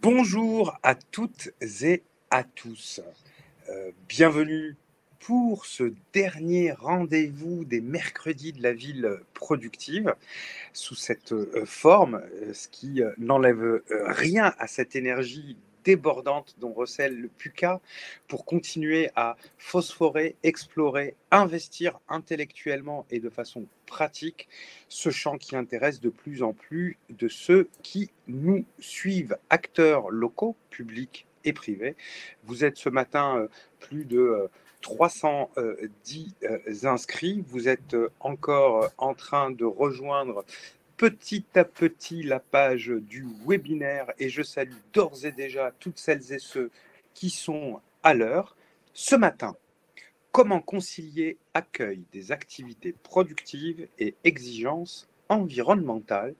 Bonjour à toutes et à tous. Bienvenue pour ce dernier rendez-vous des mercredis de la ville productive sous cette forme, ce qui n'enlève rien à cette énergie débordante dont recèle le PUCA pour continuer à phosphorer, explorer, investir intellectuellement et de façon pratique ce champ qui intéresse de plus en plus de ceux qui nous suivent, acteurs locaux, publics et privés. Vous êtes ce matin plus de 310 inscrits. Vous êtes encore en train de rejoindre petit à petit la page du webinaire et je salue d'ores et déjà toutes celles et ceux qui sont à l'heure. Ce matin, comment concilier accueil des activités productives et exigences environnementales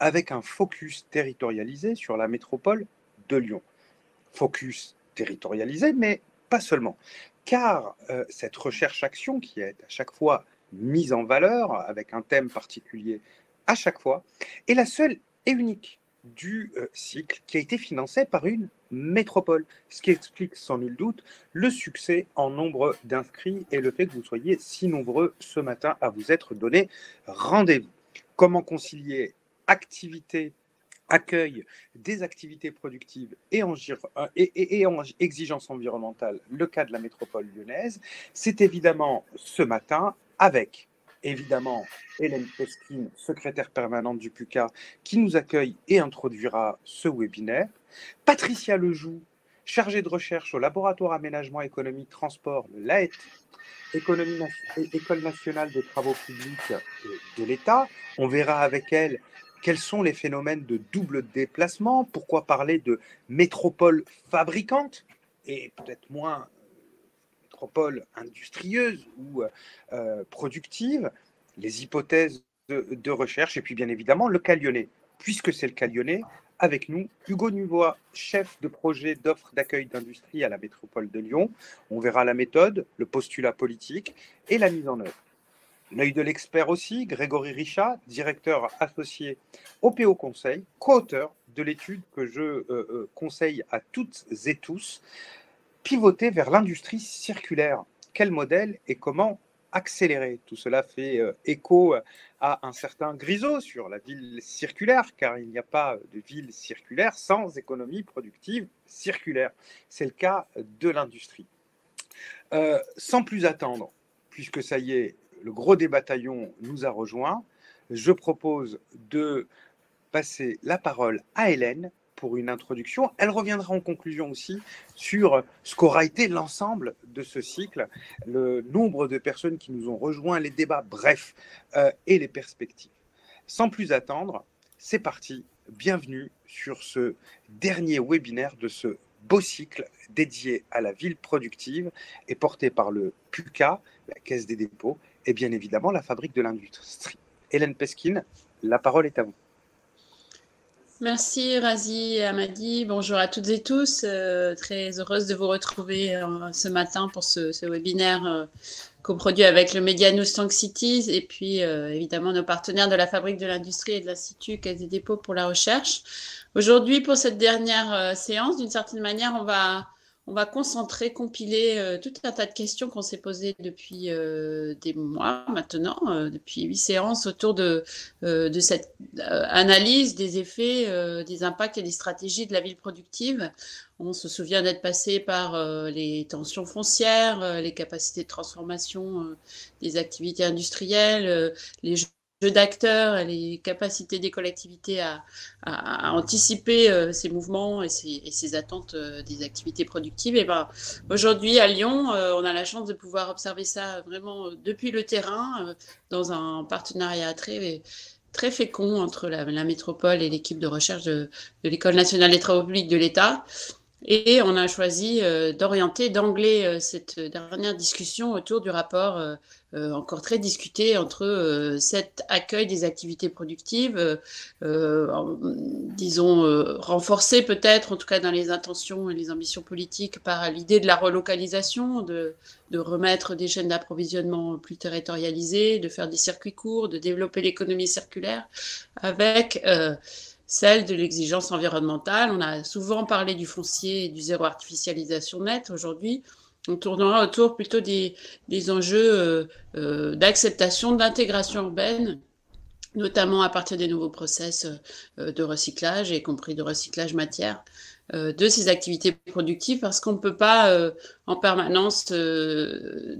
avec un focus territorialisé sur la métropole de Lyon. Focus territorialisé, mais pas seulement. Car cette recherche-action qui est à chaque fois mise en valeur avec un thème particulier à chaque fois, est la seule et unique du cycle qui a été financé par une métropole, ce qui explique sans nul doute le succès en nombre d'inscrits et le fait que vous soyez si nombreux ce matin à vous être donné rendez-vous. Comment concilier activité, accueil des activités productives et en exigence environnementale, le cas de la métropole lyonnaise, c'est évidemment ce matin avec évidemment Hélène Peskin, secrétaire permanente du PUCA, qui nous accueille et introduira ce webinaire, Patricia Lejoux, chargée de recherche au laboratoire aménagement économie transport, l'AET, École nationale des travaux publics de l'État. On verra avec elle quels sont les phénomènes de double déplacement, pourquoi parler de métropole fabricante et peut-être moins métropole industrieuse ou productive, les hypothèses de recherche et puis bien évidemment le cas lyonnais. Puisque c'est le cas lyonnais, avec nous, Hugo Nuvois, chef de projet d'offres d'accueil d'industrie à la métropole de Lyon. On verra la méthode, le postulat politique et la mise en œuvre. L'œil de l'expert aussi, Grégory Richat, directeur associé au PO Conseil, co-auteur de l'étude que je conseille à toutes et tous, pivoter vers l'industrie circulaire. Quel modèle et comment accélérer? Tout cela fait écho à un certain Grisot sur la ville circulaire, car il n'y a pas de ville circulaire sans économie productive circulaire. C'est le cas de l'industrie. Sans plus attendre, puisque ça y est, le gros des bataillons nous a rejoints, je propose de passer la parole à Hélène pour une introduction. Elle reviendra en conclusion aussi sur ce qu'aura été l'ensemble de ce cycle, le nombre de personnes qui nous ont rejoints, les débats, bref, et les perspectives. Sans plus attendre, c'est parti. Bienvenue sur ce dernier webinaire de ce beau cycle dédié à la ville productive et porté par le PUCA, la Caisse des dépôts, et bien évidemment la Fabrique de l'industrie. Hélène Peskin, la parole est à vous. Merci Razi et Amadi, bonjour à toutes et tous, très heureuse de vous retrouver ce matin pour ce webinaire coproduit avec le Media News Tank Cities et puis évidemment nos partenaires de la Fabrique de l'Industrie et de l'Institut Caisse des dépôts pour la recherche. Aujourd'hui, pour cette dernière séance, d'une certaine manière, on va concentrer, compiler tout un tas de questions qu'on s'est posées depuis des mois maintenant, depuis 8 séances autour de cette analyse des effets, des impacts et des stratégies de la ville productive. On se souvient d'être passé par les tensions foncières, les capacités de transformation des activités industrielles, les jeux d'acteurs et les capacités des collectivités à anticiper ces mouvements et ces attentes des activités productives. Et ben, aujourd'hui, à Lyon, on a la chance de pouvoir observer ça vraiment depuis le terrain, dans un partenariat très fécond entre la métropole et l'équipe de recherche de l'École nationale des travaux publics de l'État. Et on a choisi d'angler cette dernière discussion autour du rapport encore très discuté entre cet accueil des activités productives, disons renforcé peut-être, en tout cas dans les intentions et les ambitions politiques, par l'idée de la relocalisation, de remettre des chaînes d'approvisionnement plus territorialisées, de faire des circuits courts, de développer l'économie circulaire, avec celle de l'exigence environnementale. On a souvent parlé du foncier et du zéro artificialisation nette aujourd'hui. On tournera autour plutôt des enjeux d'acceptation, d'intégration urbaine, notamment à partir des nouveaux process de recyclage, y compris de recyclage matière, de ces activités productives, parce qu'on ne peut pas en permanence se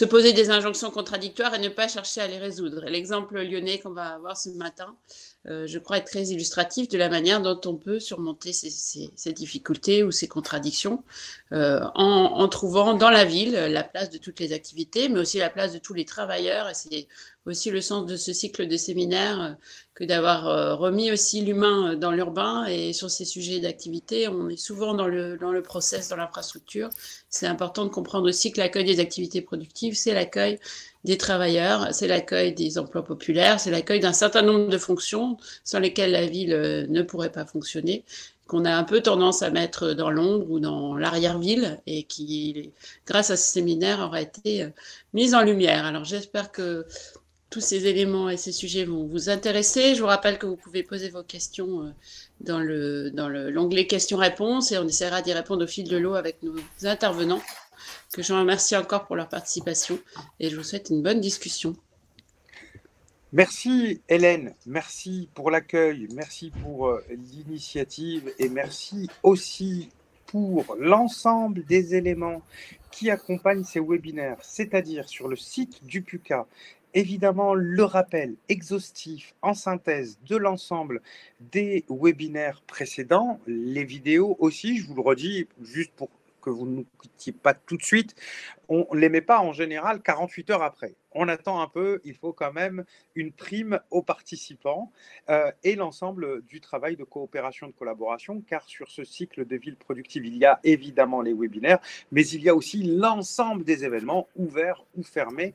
poser des injonctions contradictoires et ne pas chercher à les résoudre. L'exemple lyonnais qu'on va avoir ce matin, je crois, est très illustratif de la manière dont on peut surmonter ces difficultés ou ces contradictions en trouvant dans la ville la place de toutes les activités, mais aussi la place de tous les travailleurs. Et c'est aussi le sens de ce cycle de séminaires que d'avoir remis aussi l'humain dans l'urbain. Et sur ces sujets d'activité, on est souvent dans le process, dans l'infrastructure. C'est important de comprendre aussi que l'accueil des activités productives, c'est l'accueil des travailleurs, c'est l'accueil des emplois populaires, c'est l'accueil d'un certain nombre de fonctions sans lesquelles la ville ne pourrait pas fonctionner, qu'on a un peu tendance à mettre dans l'ombre ou dans l'arrière-ville et qui, grâce à ce séminaire, aura été mise en lumière. Alors j'espère que tous ces éléments et ces sujets vont vous intéresser. Je vous rappelle que vous pouvez poser vos questions dans l'onglet questions-réponses et on essaiera d'y répondre au fil de l'eau avec nos intervenants, que je remercie encore pour leur participation et je vous souhaite une bonne discussion. Merci Hélène, merci pour l'accueil, merci pour l'initiative et merci aussi pour l'ensemble des éléments qui accompagnent ces webinaires, c'est-à-dire sur le site du PUCA. Évidemment, le rappel exhaustif en synthèse de l'ensemble des webinaires précédents, les vidéos aussi, je vous le redis, juste pour que vous ne nous quittiez pas tout de suite, on ne les met pas en général 48 heures après. On attend un peu, il faut quand même une prime aux participants et l'ensemble du travail de coopération, de collaboration, car sur ce cycle de ville productive, il y a évidemment les webinaires, mais il y a aussi l'ensemble des événements ouverts ou fermés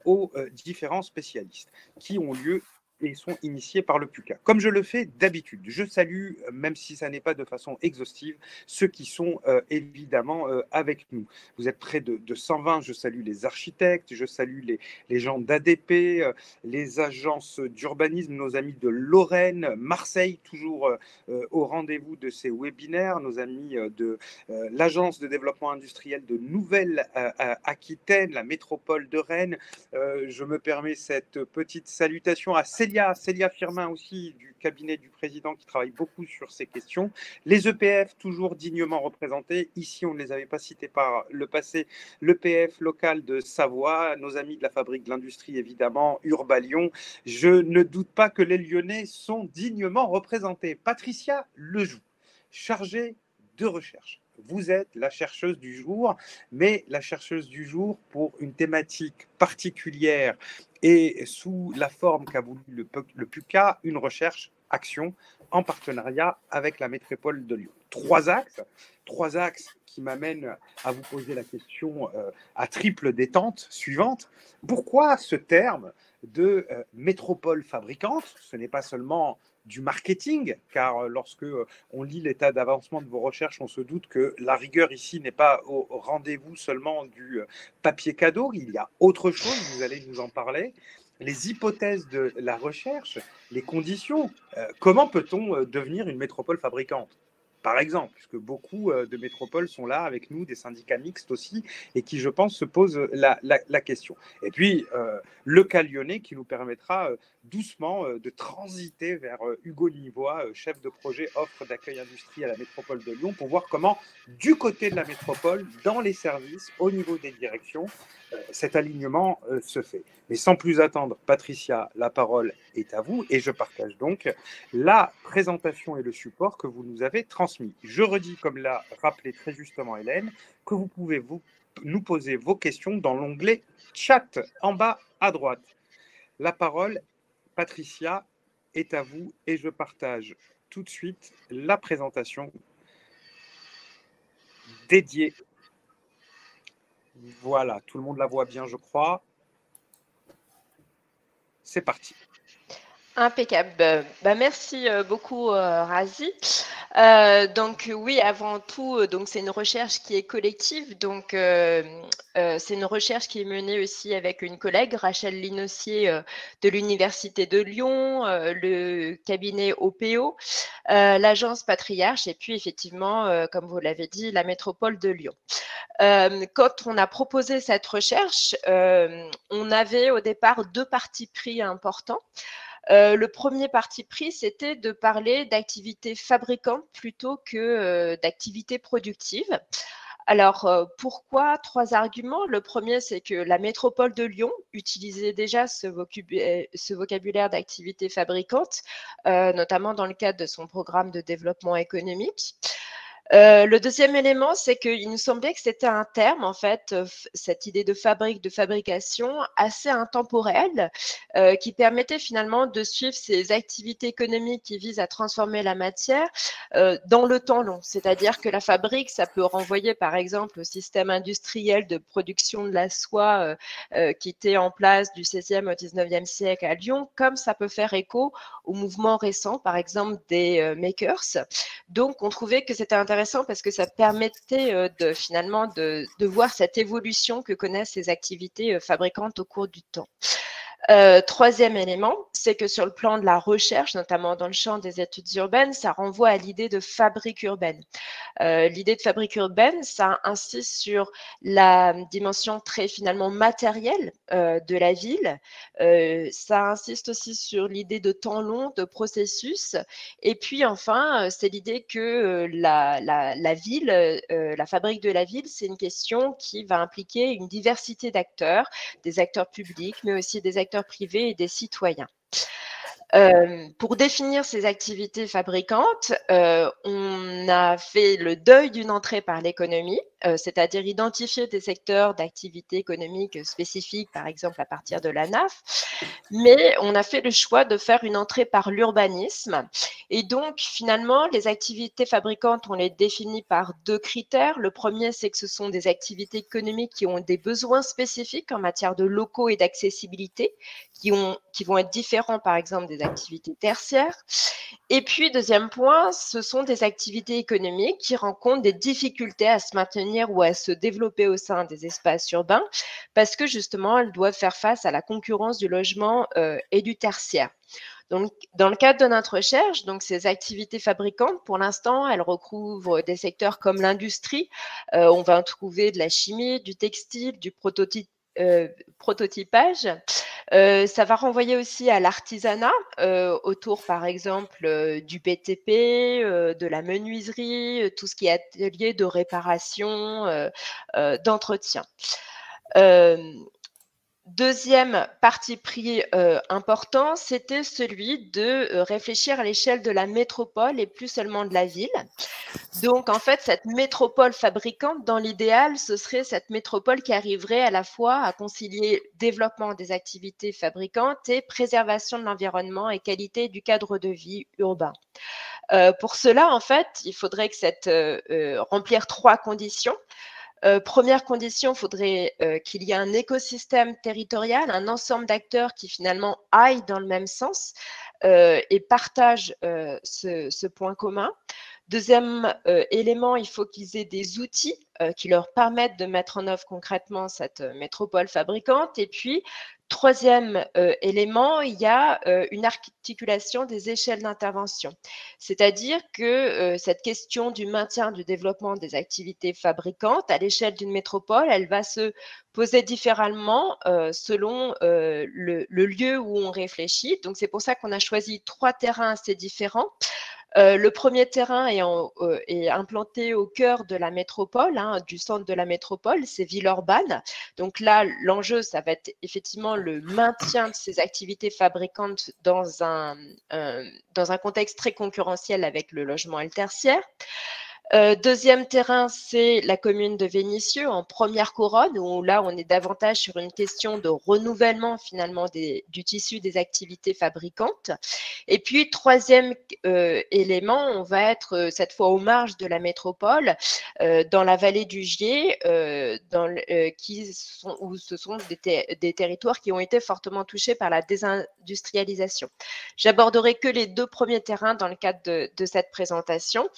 aux différents spécialistes qui ont lieu et sont initiés par le PUCA. Comme je le fais d'habitude, je salue, même si ça n'est pas de façon exhaustive, ceux qui sont évidemment avec nous. Vous êtes près de 120, je salue les architectes, je salue les gens d'ADP, les agences d'urbanisme, nos amis de Lorraine, Marseille, toujours au rendez-vous de ces webinaires, nos amis de l'agence de développement industriel de Nouvelle-Aquitaine, la métropole de Rennes. Je me permets cette petite salutation à Célia Firmin aussi, du cabinet du président qui travaille beaucoup sur ces questions. Les EPF, toujours dignement représentés. Ici, on ne les avait pas cités par le passé. L'EPF local de Savoie, nos amis de la fabrique de l'industrie, évidemment, Urbalion. Je ne doute pas que les Lyonnais sont dignement représentés. Patricia Lejoux, chargée de recherche. Vous êtes la chercheuse du jour, mais la chercheuse du jour pour une thématique particulière et sous la forme qu'a voulu le PUCA, une recherche action en partenariat avec la métropole de Lyon. Trois axes qui m'amènent à vous poser la question à triple détente suivante. Pourquoi ce terme de métropole fabricante? Ce n'est pas seulement du marketing, car lorsque on lit l'état d'avancement de vos recherches, on se doute que la rigueur ici n'est pas au rendez-vous seulement du papier cadeau, il y a autre chose, vous allez nous en parler. Les hypothèses de la recherche, les conditions, comment peut-on devenir une métropole fabricante? Par exemple, puisque beaucoup de métropoles sont là avec nous, des syndicats mixtes aussi, et qui, je pense, se posent la question. Et puis, le cas lyonnais qui nous permettra doucement de transiter vers Hugo Nivois, chef de projet offre d'accueil industrie à la métropole de Lyon, pour voir comment, du côté de la métropole, dans les services, au niveau des directions, cet alignement se fait. Mais sans plus attendre, Patricia, la parole est à vous et je partage donc la présentation et le support que vous nous avez transmis. Je redis, comme l'a rappelé très justement Hélène, que vous pouvez nous poser vos questions dans l'onglet chat en bas à droite. La parole, Patricia, est à vous et je partage tout de suite la présentation dédiée. Voilà, tout le monde la voit bien, je crois. C'est parti. Impeccable. Merci beaucoup, Razi. Donc oui, avant tout, donc c'est une recherche qui est collective. Donc c'est une recherche qui est menée aussi avec une collègue, Rachel Linossier, de l'Université de Lyon, le cabinet OPO, l'agence Patriarche et puis effectivement, comme vous l'avez dit, la métropole de Lyon. Quand on a proposé cette recherche, on avait au départ 2 partis pris importants. Le premier parti pris, c'était de parler d'activités fabricantes plutôt que d'activités productives. Alors, pourquoi? 3 arguments. Le premier, c'est que la métropole de Lyon utilisait déjà ce vocabulaire d'activités fabricantes, notamment dans le cadre de son programme de développement économique. Le deuxième élément, c'est qu'il nous semblait que c'était un terme, en fait, cette idée de fabrique, de fabrication, assez intemporelle, qui permettait finalement de suivre ces activités économiques qui visent à transformer la matière dans le temps long. C'est-à-dire que la fabrique, ça peut renvoyer par exemple au système industriel de production de la soie qui était en place du XVIe au XIXe siècle à Lyon, comme ça peut faire écho au mouvement récent, par exemple des makers. Donc, on trouvait que c'était intéressant parce que ça permettait finalement de voir cette évolution que connaissent ces activités fabricantes au cours du temps. Troisième élément, c'est que sur le plan de la recherche, notamment dans le champ des études urbaines, ça renvoie à l'idée de fabrique urbaine. L'idée de fabrique urbaine, ça insiste sur la dimension très finalement matérielle de la ville. Ça insiste aussi sur l'idée de temps long, de processus. Et puis enfin, c'est l'idée que la ville, la fabrique de la ville, c'est une question qui va impliquer une diversité d'acteurs, des acteurs publics, mais aussi des acteurs privés et des citoyens. Pour définir ces activités fabricantes, on a fait le deuil d'une entrée par l'économie, c'est-à-dire identifier des secteurs d'activité économique spécifiques, par exemple à partir de la NAF, mais on a fait le choix de faire une entrée par l'urbanisme. Et donc, finalement, les activités fabricantes, on les définit par 2 critères. Le premier, c'est que ce sont des activités économiques qui ont des besoins spécifiques en matière de locaux et d'accessibilité, qui vont être différents, par exemple, des activités tertiaires. Et puis, deuxième point, ce sont des activités économiques qui rencontrent des difficultés à se maintenir ou à se développer au sein des espaces urbains parce que justement, elles doivent faire face à la concurrence du logement et du tertiaire. Donc, dans le cadre de notre recherche, donc ces activités fabricantes, pour l'instant, elles recouvrent des secteurs comme l'industrie. On va en trouver de la chimie, du textile, du prototypage. Ça va renvoyer aussi à l'artisanat autour, par exemple, du BTP, de la menuiserie, tout ce qui est atelier de réparation, d'entretien. Deuxième parti pris important, c'était celui de réfléchir à l'échelle de la métropole et plus seulement de la ville. Donc, en fait, cette métropole fabricante, dans l'idéal, ce serait cette métropole qui arriverait à la fois à concilier développement des activités fabricantes et préservation de l'environnement et qualité du cadre de vie urbain. Pour cela, en fait, il faudrait remplir 3 conditions. Première condition, il faudrait qu'il y ait un écosystème territorial, un ensemble d'acteurs qui finalement aillent dans le même sens et partagent ce point commun. Deuxième élément, il faut qu'ils aient des outils qui leur permettent de mettre en œuvre concrètement cette métropole fabricante. Et puis, troisième élément, il y a une articulation des échelles d'intervention. C'est-à-dire que cette question du maintien, du développement des activités fabricantes à l'échelle d'une métropole, elle va se poser différemment selon le lieu où on réfléchit. Donc, c'est pour ça qu'on a choisi 3 terrains assez différents. Le premier terrain est implanté au cœur de la métropole, du centre de la métropole, c'est Villeurbanne. Donc là, l'enjeu, ça va être effectivement le maintien de ces activités fabricantes dans un contexte très concurrentiel avec le logement et le tertiaire. Deuxième terrain, c'est la commune de Vénissieux en première couronne, où là, on est davantage sur une question de renouvellement finalement du tissu des activités fabricantes. Et puis, troisième élément, on va être cette fois aux marges de la métropole, dans la vallée du Gier, où ce sont des territoires qui ont été fortement touchés par la désindustrialisation. J'aborderai que les deux premiers terrains dans le cadre de cette présentation.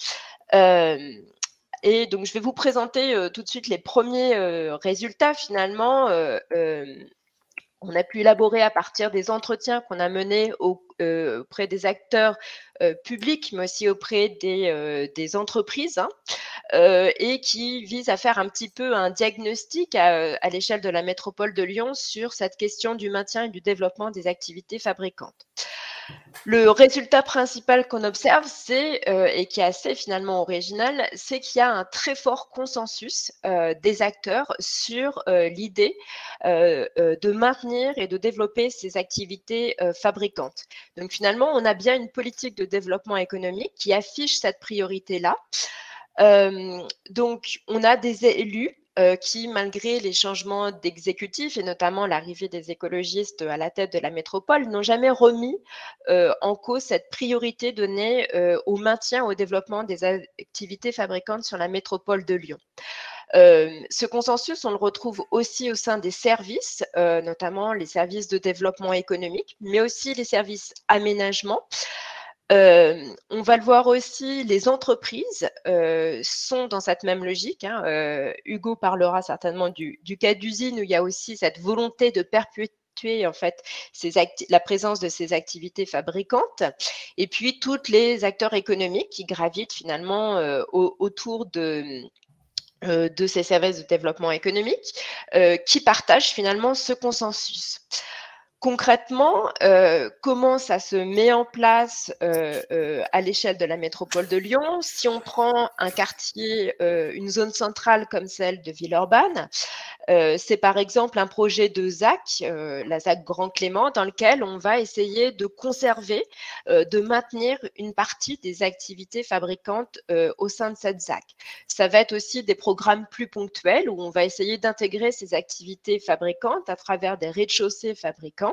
Et donc, je vais vous présenter tout de suite les premiers résultats finalement. On a pu élaborer à partir des entretiens qu'on a menés auprès des acteurs publics, mais aussi auprès des entreprises, hein, et qui visent à faire un petit peu un diagnostic à l'échelle de la métropole de Lyon sur cette question du maintien et du développement des activités fabricantes. Le résultat principal qu'on observe, et qui est assez finalement original, c'est qu'il y a un très fort consensus des acteurs sur l'idée de maintenir et de développer ces activités fabricantes. Donc finalement, on a bien une politique de développement économique qui affiche cette priorité-là. Donc, on a des élus qui, malgré les changements d'exécutifs et notamment l'arrivée des écologistes à la tête de la métropole, n'ont jamais remis en cause cette priorité donnée au maintien, au développement des activités fabricantes sur la métropole de Lyon. Ce consensus, on le retrouve aussi au sein des services, notamment les services de développement économique, mais aussi les services aménagement. On va le voir aussi, les entreprises sont dans cette même logique, hein. Hugo parlera certainement du cas d'usine où il y a aussi cette volonté de perpétuer en fait la présence de ces activités fabricantes, et puis tous les acteurs économiques qui gravitent finalement autour de ces services de développement économique qui partagent finalement ce consensus. Concrètement, comment ça se met en place à l'échelle de la métropole de Lyon? Si on prend un quartier, une zone centrale comme celle de Villeurbanne, c'est par exemple un projet de ZAC, la ZAC Grand Clément, dans lequel on va essayer de conserver, de maintenir une partie des activités fabricantes au sein de cette ZAC. Ça va être aussi des programmes plus ponctuels où on va essayer d'intégrer ces activités fabricantes à travers des rez-de-chaussée fabricants.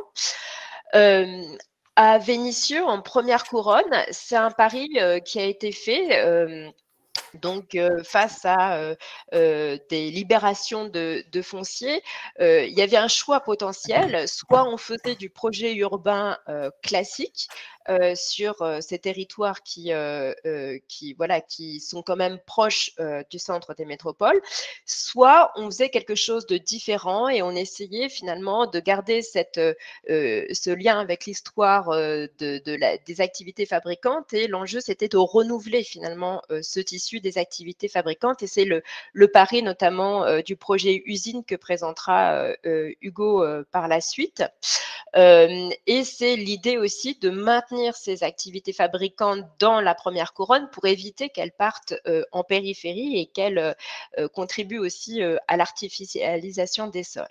À Vénissieux, en première couronne, c'est un pari qui a été fait donc, face à des libérations de foncier, il y avait un choix potentiel. Soit on faisait du projet urbain classique sur ces territoires qui sont quand même proches du centre des métropoles, soit on faisait quelque chose de différent et on essayait finalement de garder ce lien avec l'histoire des activités fabricantes. Et l'enjeu, c'était de renouveler finalement ce tissu des activités fabricantes, et c'est le pari notamment du projet usine que présentera Hugo par la suite. Et c'est l'idée aussi de maintenir ces activités fabricantes dans la première couronne pour éviter qu'elles partent en périphérie et qu'elles contribuent aussi à l'artificialisation des sols.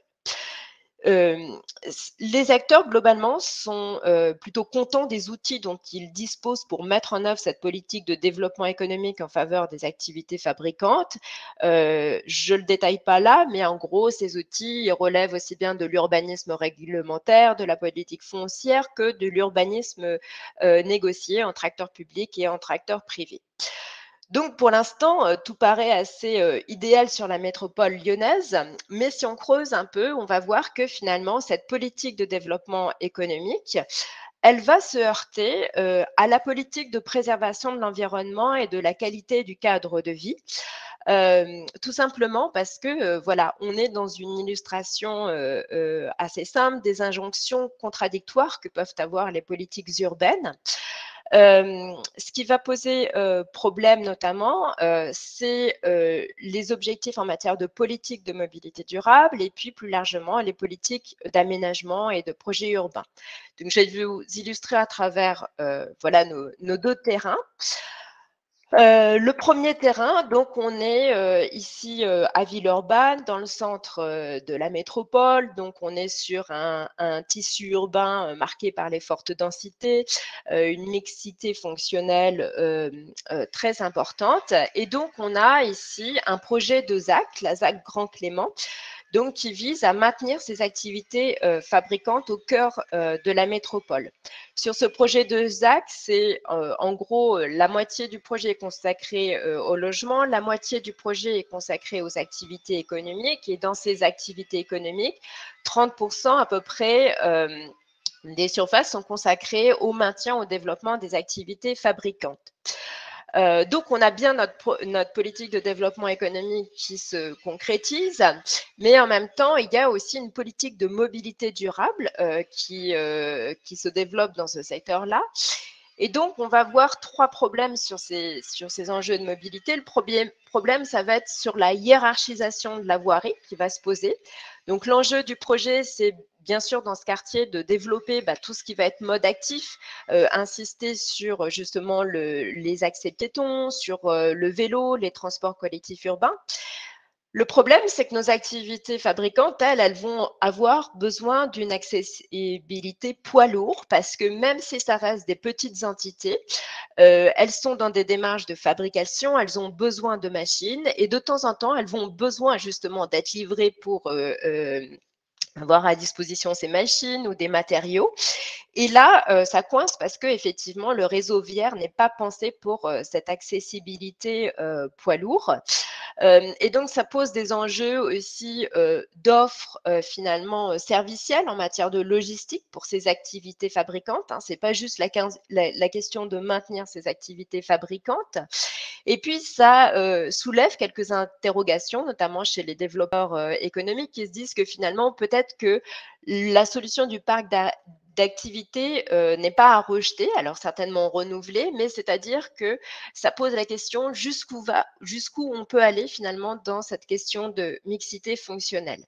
Les acteurs, globalement, sont plutôt contents des outils dont ils disposent pour mettre en œuvre cette politique de développement économique en faveur des activités fabricantes. Je ne le détaille pas là, mais en gros, ces outils relèvent aussi bien de l'urbanisme réglementaire, de la politique foncière, que de l'urbanisme négocié entre acteurs publics et entre acteurs privés. Donc, pour l'instant, tout paraît assez idéal sur la métropole lyonnaise, mais si on creuse un peu, on va voir que finalement, cette politique de développement économique, elle va se heurter à la politique de préservation de l'environnement et de la qualité du cadre de vie. Tout simplement parce que, voilà, on est dans une illustration assez simple des injonctions contradictoires que peuvent avoir les politiques urbaines. Ce qui va poser problème notamment, c'est les objectifs en matière de politique de mobilité durable et puis plus largement les politiques d'aménagement et de projets urbains. Donc, je vais vous illustrer à travers voilà, nos deux terrains. Le premier terrain, donc on est ici à Villeurbanne, dans le centre de la métropole. Donc on est sur un tissu urbain marqué par les fortes densités, une mixité fonctionnelle très importante. Et donc on a ici un projet de ZAC, la ZAC Grand Clément, donc qui vise à maintenir ces activités fabricantes au cœur de la métropole. Sur ce projet de ZAC, c'est en gros la moitié du projet est consacré au logement, la moitié du projet est consacrée aux activités économiques et dans ces activités économiques, 30% à peu près des surfaces sont consacrées au maintien, au développement des activités fabricantes. Donc, on a bien notre politique de développement économique qui se concrétise, mais en même temps, il y a aussi une politique de mobilité durable qui se développe dans ce secteur-là. Et donc, on va voir 3 problèmes sur ces enjeux de mobilité. Le premier problème, ça va être sur la hiérarchisation de la voirie qui va se poser. Donc, l'enjeu du projet, c'est bien sûr dans ce quartier de développer tout ce qui va être mode actif, insister sur justement les accès piétons, sur le vélo, les transports collectifs urbains. Le problème, c'est que nos activités fabricantes, elles vont avoir besoin d'une accessibilité poids lourd parce que même si ça reste des petites entités, elles sont dans des démarches de fabrication, elles ont besoin de machines et de temps en temps, elles vont besoin justement d'être livrées pour avoir à disposition ces machines ou des matériaux. Et là, ça coince parce que effectivement, le réseau viaire n'est pas pensé pour cette accessibilité poids lourd. Et donc, ça pose des enjeux aussi d'offres finalement servicielles en matière de logistique pour ces activités fabricantes. Ce n'est pas juste la question de maintenir ces activités fabricantes. Et puis, ça soulève quelques interrogations, notamment chez les développeurs économiques qui se disent que finalement, peut-être que la solution du parc d'activité n'est pas à rejeter, alors certainement renouveler, mais c'est-à-dire que ça pose la question jusqu'où on peut aller finalement dans cette question de mixité fonctionnelle.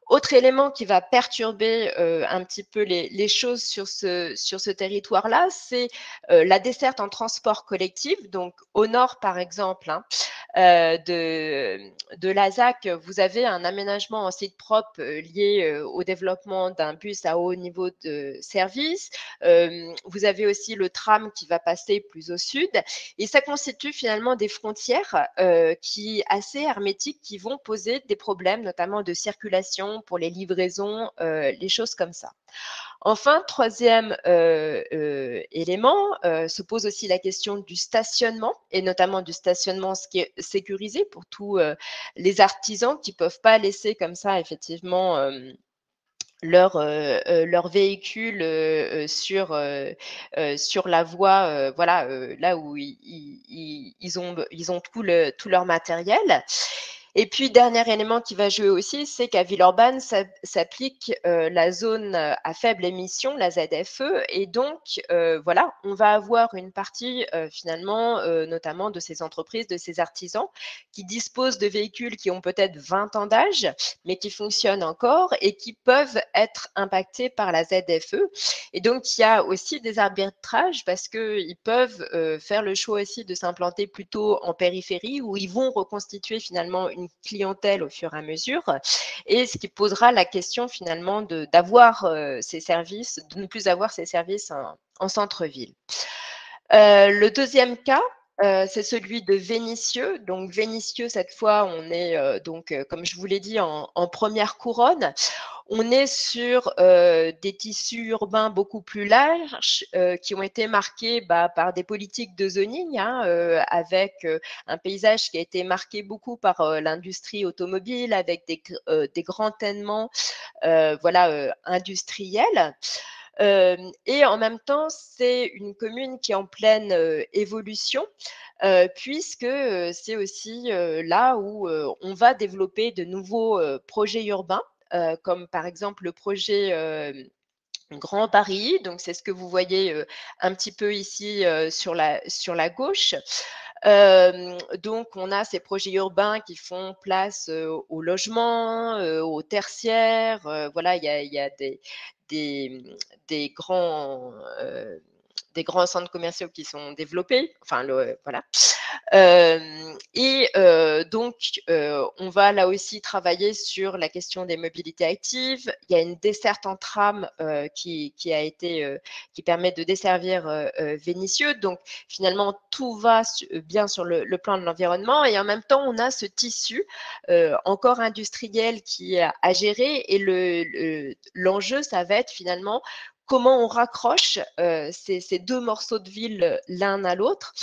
Autre élément qui va perturber un petit peu les choses sur ce territoire-là, c'est la desserte en transport collectif. Donc, au nord, par exemple, de la ZAC, vous avez un aménagement en site propre lié au développement d'un bus à haut niveau de service. Vous avez aussi le tram qui va passer plus au sud. Et ça constitue finalement des frontières qui assez hermétiques qui vont poser des problèmes, notamment de circulation pour les livraisons, les choses comme ça. Enfin, troisième élément, se pose aussi la question du stationnement et notamment du stationnement sécurisé pour tous les artisans qui ne peuvent pas laisser comme ça effectivement leur véhicule sur la voie, voilà, là où ils ont tout leur matériel. Et puis, dernier élément qui va jouer aussi, c'est qu'à Villeurbanne s'applique la zone à faible émission, la ZFE. Et donc, voilà, on va avoir une partie finalement, notamment de ces entreprises, de ces artisans, qui disposent de véhicules qui ont peut-être 20 ans d'âge, mais qui fonctionnent encore et qui peuvent être impactés par la ZFE. Et donc, il y a aussi des arbitrages parce qu'ils peuvent faire le choix aussi de s'implanter plutôt en périphérie où ils vont reconstituer finalement une clientèle au fur et à mesure et ce qui posera la question finalement d'avoir ces services, de ne plus avoir ces services en centre-ville. Le deuxième cas, c'est celui de Vénissieux. Donc, Vénissieux, cette fois, on est comme je vous l'ai dit, en première couronne. On est sur des tissus urbains beaucoup plus larges qui ont été marqués par des politiques de zoning, avec un paysage qui a été marqué beaucoup par l'industrie automobile, avec des grands tènements industriels. Et en même temps, c'est une commune qui est en pleine évolution, puisque c'est aussi là où on va développer de nouveaux projets urbains, comme par exemple le projet Grand Paris. Donc, c'est ce que vous voyez un petit peu ici sur la gauche. Donc, on a ces projets urbains qui font place au logement, au tertiaire. Voilà, il y a des grands grands centres commerciaux qui sont développés. Enfin, voilà. Donc, on va là aussi travailler sur la question des mobilités actives. Il y a une desserte en tram qui permet de desservir Vénissieux. Donc, finalement, tout va bien sur le plan de l'environnement. Et en même temps, on a ce tissu encore industriel qui est à gérer. Et l'enjeu, ça va être finalement comment on raccroche ces deux morceaux de ville l'un à l'autre.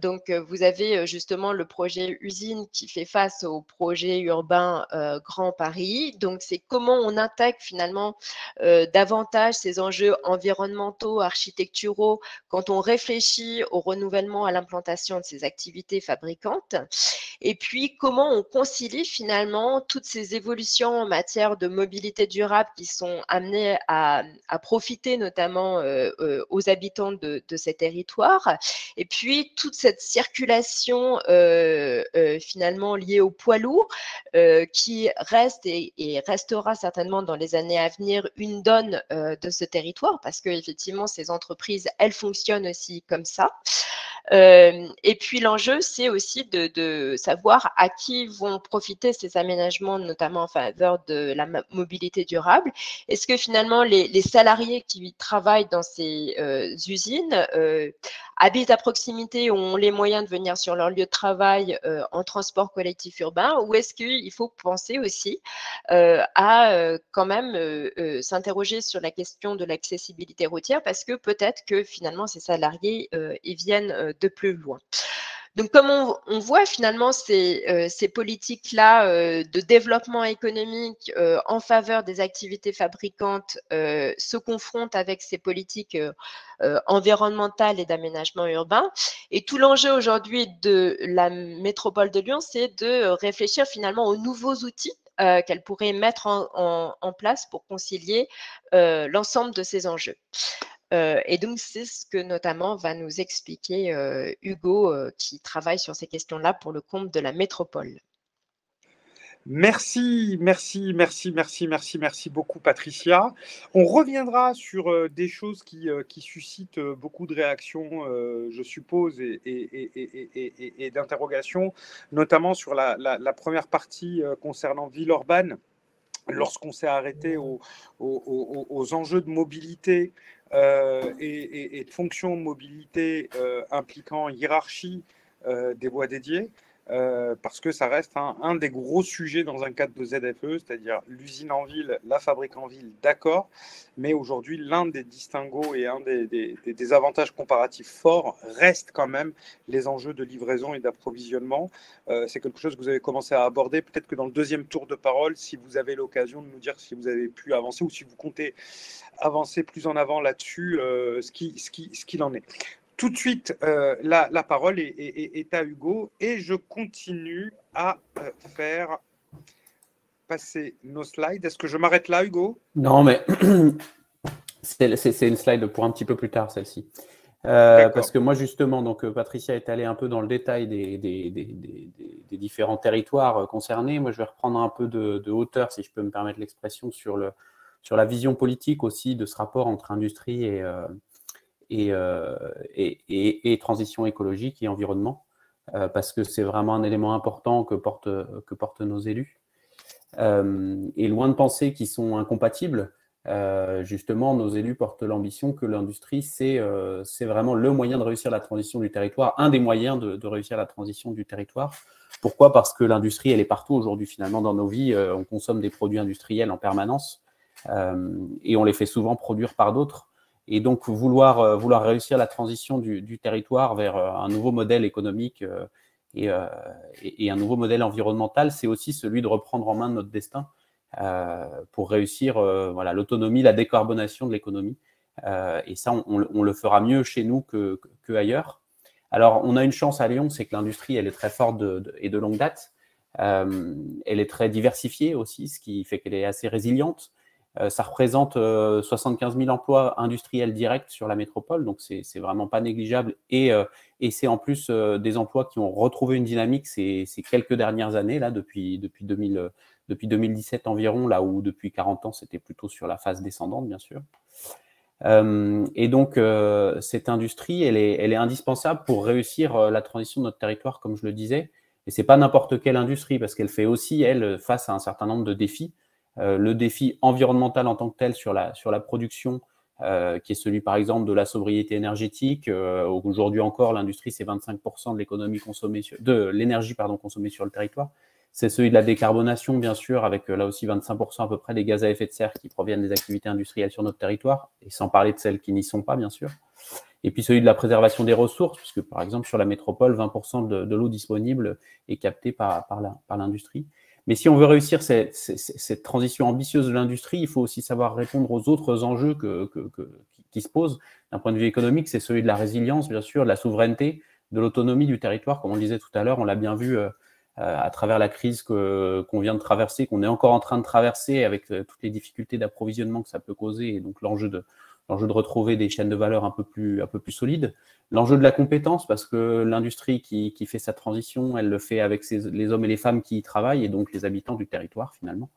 Donc, vous avez justement le projet usine qui fait face au projet urbain Grand Paris. Donc, c'est comment on intègre finalement davantage ces enjeux environnementaux, architecturaux, quand on réfléchit au renouvellement, à l'implantation de ces activités fabricantes. Et puis, comment on concilie finalement toutes ces évolutions en matière de mobilité durable qui sont amenées à profiter notamment aux habitants de ces territoires. Et puis, toute cette circulation finalement liée au poids lourd qui reste et restera certainement dans les années à venir une donne de ce territoire parce qu'effectivement, ces entreprises, elles fonctionnent aussi comme ça. Et puis l'enjeu, c'est aussi de savoir à qui vont profiter ces aménagements, notamment en faveur de la mobilité durable. Est-ce que finalement les salariés qui travaillent dans ces usines habitent à proximité, ont les moyens de venir sur leur lieu de travail en transport collectif urbain, ou est-ce qu'il faut penser aussi à quand même s'interroger sur la question de l'accessibilité routière parce que peut-être que finalement ces salariés ils viennent de plus loin. Donc, comme on voit finalement ces politiques-là de développement économique en faveur des activités fabricantes se confrontent avec ces politiques environnementales et d'aménagement urbain. Et tout l'enjeu aujourd'hui de la métropole de Lyon, c'est de réfléchir finalement aux nouveaux outils qu'elle pourrait mettre en place pour concilier l'ensemble de ces enjeux. Et donc, c'est ce que notamment va nous expliquer Hugo, qui travaille sur ces questions-là pour le compte de la métropole. Merci beaucoup, Patricia. On reviendra sur des choses qui suscitent beaucoup de réactions, je suppose, et d'interrogations, notamment sur la première partie concernant Villeurbanne. Lorsqu'on s'est arrêté aux enjeux de mobilité et de fonctions de mobilité impliquant hiérarchie des voies dédiées, parce que ça reste un des gros sujets dans un cadre de ZFE, c'est-à-dire l'usine en ville, la fabrique en ville, d'accord, mais aujourd'hui, l'un des distinguos et un des avantages comparatifs forts reste quand même les enjeux de livraison et d'approvisionnement. C'est quelque chose que vous avez commencé à aborder. Peut-être que dans le deuxième tour de parole, si vous avez l'occasion de nous dire si vous avez pu avancer ou si vous comptez avancer plus en avant là-dessus, ce qu'il en est. Tout de suite, la parole est à Hugo et je continue à faire passer nos slides. Est-ce que je m'arrête là, Hugo? Non, mais c'est une slide pour un petit peu plus tard, celle-ci. Parce que moi, justement, donc, Patricia est allée un peu dans le détail des différents territoires concernés. Moi, je vais reprendre un peu de hauteur, si je peux me permettre l'expression, sur la vision politique aussi de ce rapport entre industrie et transition écologique et environnement, parce que c'est vraiment un élément important que portent nos élus. Et loin de penser qu'ils sont incompatibles, justement, nos élus portent l'ambition que l'industrie, c'est vraiment le moyen de réussir la transition du territoire, un des moyens de réussir la transition du territoire. Pourquoi? Parce que l'industrie, elle est partout aujourd'hui, finalement, dans nos vies. On consomme des produits industriels en permanence et on les fait souvent produire par d'autres. Et donc, vouloir réussir la transition du territoire vers un nouveau modèle économique et un nouveau modèle environnemental, c'est aussi celui de reprendre en main notre destin pour réussir l'autonomie, la décarbonation de l'économie. Et ça, on le fera mieux chez nous qu'ailleurs. Alors, on a une chance à Lyon, c'est que l'industrie, elle est très forte et de longue date. Elle est très diversifiée aussi, ce qui fait qu'elle est assez résiliente. Ça représente 75 000 emplois industriels directs sur la métropole, donc c'est vraiment pas négligeable. Et c'est en plus des emplois qui ont retrouvé une dynamique ces quelques dernières années, là, depuis 2017 environ, là où depuis 40 ans, c'était plutôt sur la phase descendante, bien sûr. Et donc, cette industrie, elle est indispensable pour réussir la transition de notre territoire, comme je le disais. Et ce n'est pas n'importe quelle industrie, parce qu'elle fait aussi, elle, face à un certain nombre de défis. Le défi environnemental en tant que tel sur la production, qui est celui, par exemple, de la sobriété énergétique. Aujourd'hui encore, l'industrie, c'est 25% de l'économie consommée, de l'énergie consommée sur le territoire. C'est celui de la décarbonation, bien sûr, avec là aussi 25% à peu près des gaz à effet de serre qui proviennent des activités industrielles sur notre territoire, et sans parler de celles qui n'y sont pas, bien sûr. Et puis celui de la préservation des ressources, puisque par exemple sur la métropole, 20% de l'eau disponible est captée par l'industrie. Mais si on veut réussir cette transition ambitieuse de l'industrie, il faut aussi savoir répondre aux autres enjeux qui se posent d'un point de vue économique. C'est celui de la résilience, bien sûr, de la souveraineté, de l'autonomie du territoire. Comme on le disait tout à l'heure, on l'a bien vu à travers la crise qu'on vient de traverser, qu'on est encore en train de traverser avec toutes les difficultés d'approvisionnement que ça peut causer, et donc l'enjeu de retrouver des chaînes de valeur un peu plus solides. L'enjeu de la compétence, parce que l'industrie qui fait sa transition, elle le fait avec les hommes et les femmes qui y travaillent, et donc les habitants du territoire, finalement.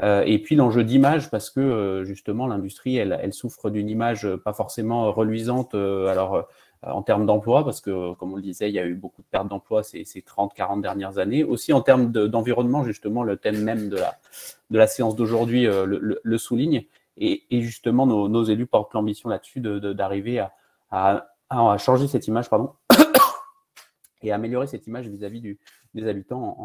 Et puis l'enjeu d'image, parce que justement, l'industrie, elle souffre d'une image pas forcément reluisante, en termes d'emploi, parce que, comme on le disait, il y a eu beaucoup de pertes d'emploi ces 30-40 dernières années. Aussi en termes d'environnement, justement, le thème même de la séance d'aujourd'hui le souligne. Et justement, nos élus portent l'ambition là-dessus d'arriver à changer cette image, et à améliorer cette image vis-à-vis des habitants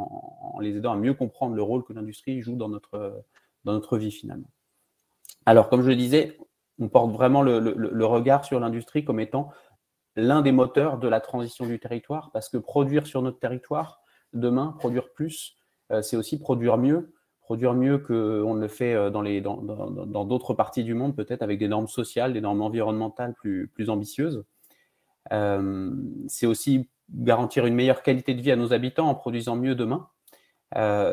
en les aidant à mieux comprendre le rôle que l'industrie joue dans notre vie, finalement. Alors, comme je le disais, on porte vraiment le regard sur l'industrie comme étant l'un des moteurs de la transition du territoire, parce que produire sur notre territoire, demain, produire plus, c'est aussi produire mieux qu'on ne le fait dans d'autres parties du monde, peut-être avec des normes sociales, des normes environnementales plus ambitieuses. C'est aussi garantir une meilleure qualité de vie à nos habitants en produisant mieux demain.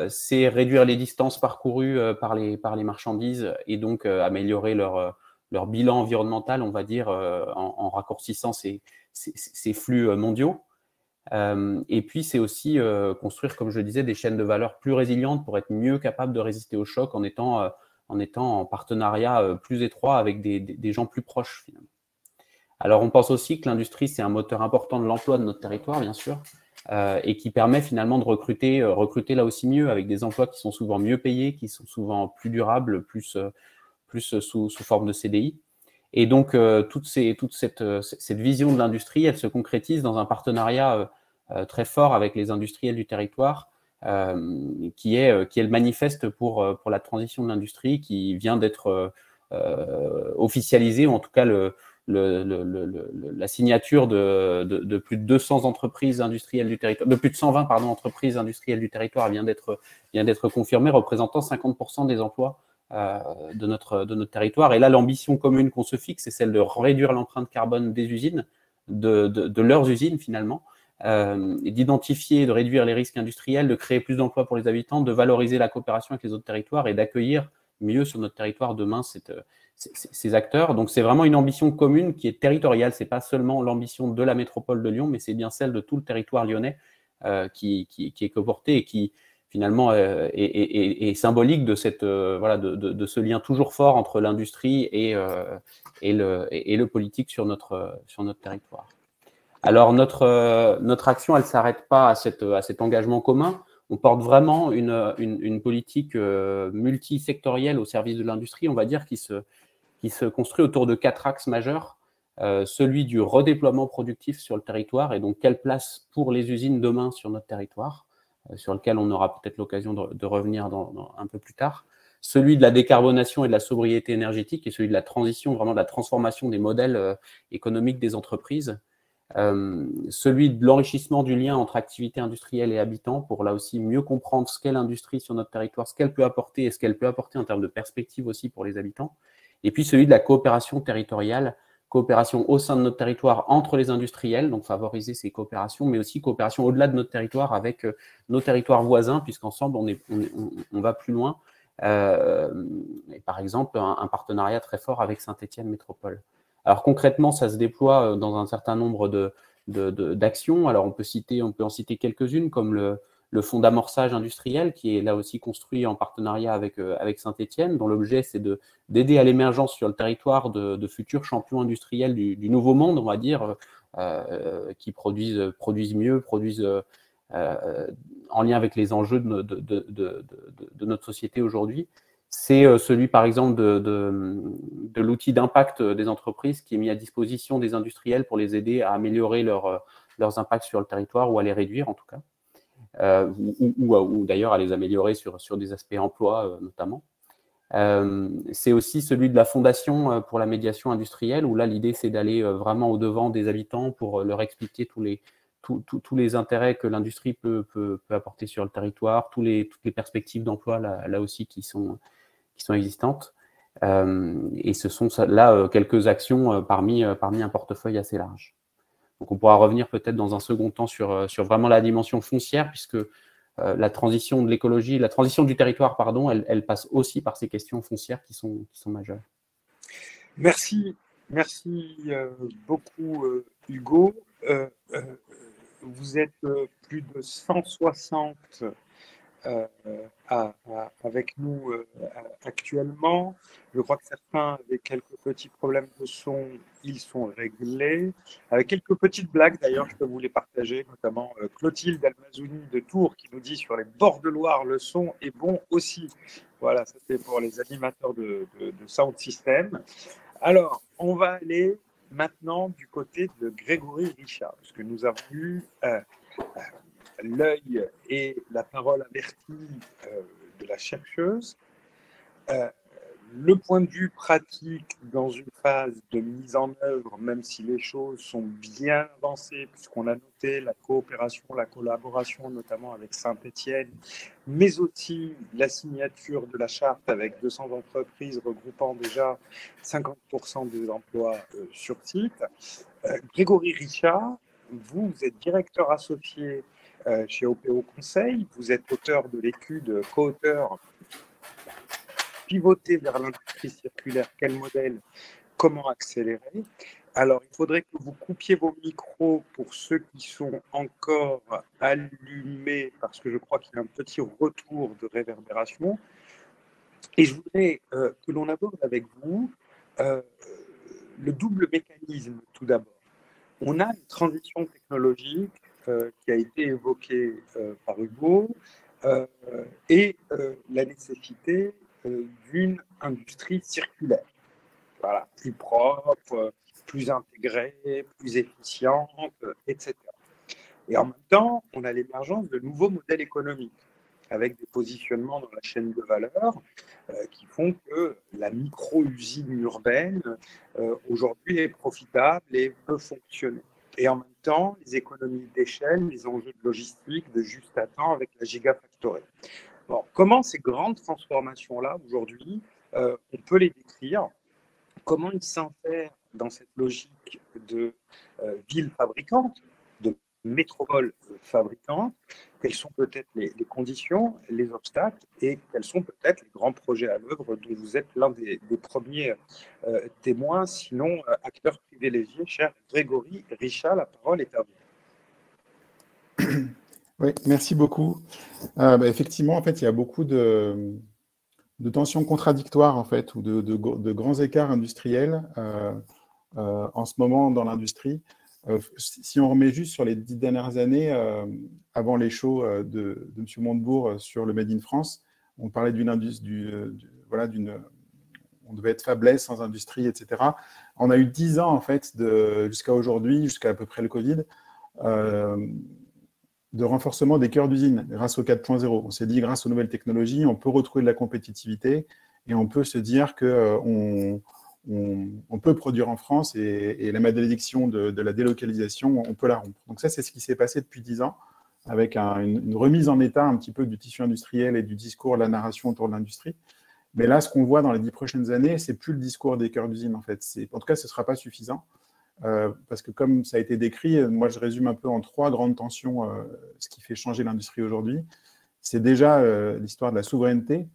C'est réduire les distances parcourues par les marchandises, et donc améliorer leur bilan environnemental, on va dire, en raccourcissant ces flux mondiaux. Et puis, c'est aussi construire, comme je le disais, des chaînes de valeur plus résilientes pour être mieux capable de résister aux chocs en étant en partenariat plus étroit avec des gens plus proches, finalement. Alors, on pense aussi que l'industrie, c'est un moteur important de l'emploi de notre territoire, bien sûr, et qui permet finalement de recruter là aussi mieux, avec des emplois qui sont souvent mieux payés, qui sont souvent plus durables, plus sous forme de CDI. Et donc, toute cette vision de l'industrie, elle se concrétise dans un partenariat très fort avec les industriels du territoire, qui est le manifeste pour la transition de l'industrie, qui vient d'être officialisé, ou en tout cas la signature de plus de 200 entreprises industrielles du territoire, de plus de 120 entreprises industrielles du territoire vient d'être confirmée, représentant 50% des emplois de notre territoire. Et là, l'ambition commune qu'on se fixe, c'est celle de réduire l'empreinte carbone des usines, de leurs usines finalement, d'identifier et de réduire les risques industriels, de créer plus d'emplois pour les habitants, de valoriser la coopération avec les autres territoires et d'accueillir mieux sur notre territoire demain ces acteurs. Donc c'est vraiment une ambition commune qui est territoriale. C'est pas seulement l'ambition de la métropole de Lyon, mais c'est bien celle de tout le territoire lyonnais qui est coportée et qui finalement est symbolique de de ce lien toujours fort entre l'industrie et le politique sur notre territoire. Alors notre action, elle s'arrête pas à cet engagement commun. On porte vraiment une politique multisectorielle au service de l'industrie, on va dire, qui se construit autour de 4 axes majeurs. Celui du redéploiement productif sur le territoire, et donc quelle place pour les usines demain sur notre territoire, sur lequel on aura peut-être l'occasion de revenir un peu plus tard. Celui de la décarbonation et de la sobriété énergétique, et celui de la transition, vraiment de la transformation des modèles économiques des entreprises. Celui de l'enrichissement du lien entre activité industrielle et habitants, pour là aussi mieux comprendre ce qu'est l'industrie sur notre territoire, ce qu'elle peut apporter et ce qu'elle peut apporter en termes de perspective aussi pour les habitants. Et puis celui de la coopération territoriale, coopération au sein de notre territoire entre les industriels, donc favoriser ces coopérations, mais aussi coopération au-delà de notre territoire avec nos territoires voisins, puisqu'ensemble on va plus loin. Et par exemple, un partenariat très fort avec Saint-Étienne Métropole. Alors concrètement, ça se déploie dans un certain nombre d'actions. Alors on peut en citer quelques-unes, comme le fonds d'amorçage industriel, qui est là aussi construit en partenariat avec Saint-Étienne, dont l'objet, c'est d'aider à l'émergence sur le territoire de futurs champions industriels du nouveau monde, on va dire, qui produisent mieux, produisent en lien avec les enjeux de notre société aujourd'hui. C'est celui, par exemple, de l'outil d'impact des entreprises qui est mis à disposition des industriels pour les aider à améliorer leurs impacts sur le territoire ou à les réduire, en tout cas, ou d'ailleurs à les améliorer sur des aspects emploi, notamment. C'est aussi celui de la Fondation pour la médiation industrielle, où là, l'idée, c'est d'aller vraiment au-devant des habitants pour leur expliquer tous les intérêts que l'industrie peut apporter sur le territoire, toutes les perspectives d'emploi, là aussi, qui sont existantes. Et ce sont là quelques actions parmi un portefeuille assez large. Donc, on pourra revenir peut-être dans un second temps sur vraiment la dimension foncière, puisque la transition de l'écologie, la transition du territoire, pardon, elle passe aussi par ces questions foncières qui sont majeures. Merci beaucoup, Hugo. Vous êtes plus de 160 avec nous actuellement. Je crois que certains avaient quelques petits problèmes de son, ils sont réglés. Avec quelques petites blagues d'ailleurs, je peux vous les partager, notamment Clotilde Almazouni de Tours qui nous dit sur les bords de Loire, le son est bon aussi. Voilà, ça c'est pour les animateurs de Sound System. Alors, on va aller maintenant du côté de Grégory Richat, parce que nous avons eu l'œil et la parole avertie de la chercheuse. Le point de vue pratique dans une phase de mise en œuvre, même si les choses sont bien avancées, puisqu'on a noté la coopération, la collaboration, notamment avec Saint-Étienne, mais aussi la signature de la charte avec 200 entreprises regroupant déjà 50% des emplois sur site. Grégory Richat, vous êtes directeur associé chez OPO Conseil, vous êtes auteur de l'étude, co-auteur Pivoter vers l'industrie circulaire, quel modèle, comment accélérer. Alors, il faudrait que vous coupiez vos micros pour ceux qui sont encore allumés, parce que je crois qu'il y a un petit retour de réverbération. Et je voudrais que l'on aborde avec vous le double mécanisme, tout d'abord. On a une transition technologique qui a été évoquée par Hugo et la nécessité d'une industrie circulaire. Voilà, plus propre, plus intégrée, plus efficiente, etc. Et en même temps, on a l'émergence de nouveaux modèles économiques avec des positionnements dans la chaîne de valeur qui font que la micro-usine urbaine aujourd'hui est profitable et peut fonctionner. Et en même temps, les économies d'échelle, les enjeux de logistique, de juste à temps avec la gigafactory. Bon, comment ces grandes transformations-là, aujourd'hui, on peut les décrire? Comment ils s'insèrent dans cette logique de ville fabricante, de métropole fabricante? Quelles sont peut-être les conditions, les obstacles et quels sont peut-être les grands projets à l'œuvre dont vous êtes l'un des premiers témoins, sinon acteurs privilégiés? Cher Grégory Richat, la parole est à vous. Oui, merci beaucoup. Effectivement, en fait, il y a beaucoup de tensions contradictoires, en fait, ou de grands écarts industriels en ce moment dans l'industrie. Si on remet juste sur les 10 dernières années, avant les shows de M. Montebourg sur le Made in France, on parlait on devait être fabless sans industrie, etc. On a eu 10 ans, en fait, jusqu'à aujourd'hui, jusqu'à à peu près le Covid, de renforcement des cœurs d'usine grâce au 4.0. On s'est dit, grâce aux nouvelles technologies, on peut retrouver de la compétitivité et on peut se dire qu'on peut produire en France et la malédiction de la délocalisation, on peut la rompre. Donc ça, c'est ce qui s'est passé depuis 10 ans avec une remise en état un petit peu du tissu industriel et du discours, de la narration autour de l'industrie. Mais là, ce qu'on voit dans les 10 prochaines années, c'est plus le discours des cœurs d'usine, en fait. En tout cas, ce ne sera pas suffisant. Parce que comme ça a été décrit, moi je résume un peu en 3 grandes tensions ce qui fait changer l'industrie aujourd'hui. C'est déjà l'histoire de la souveraineté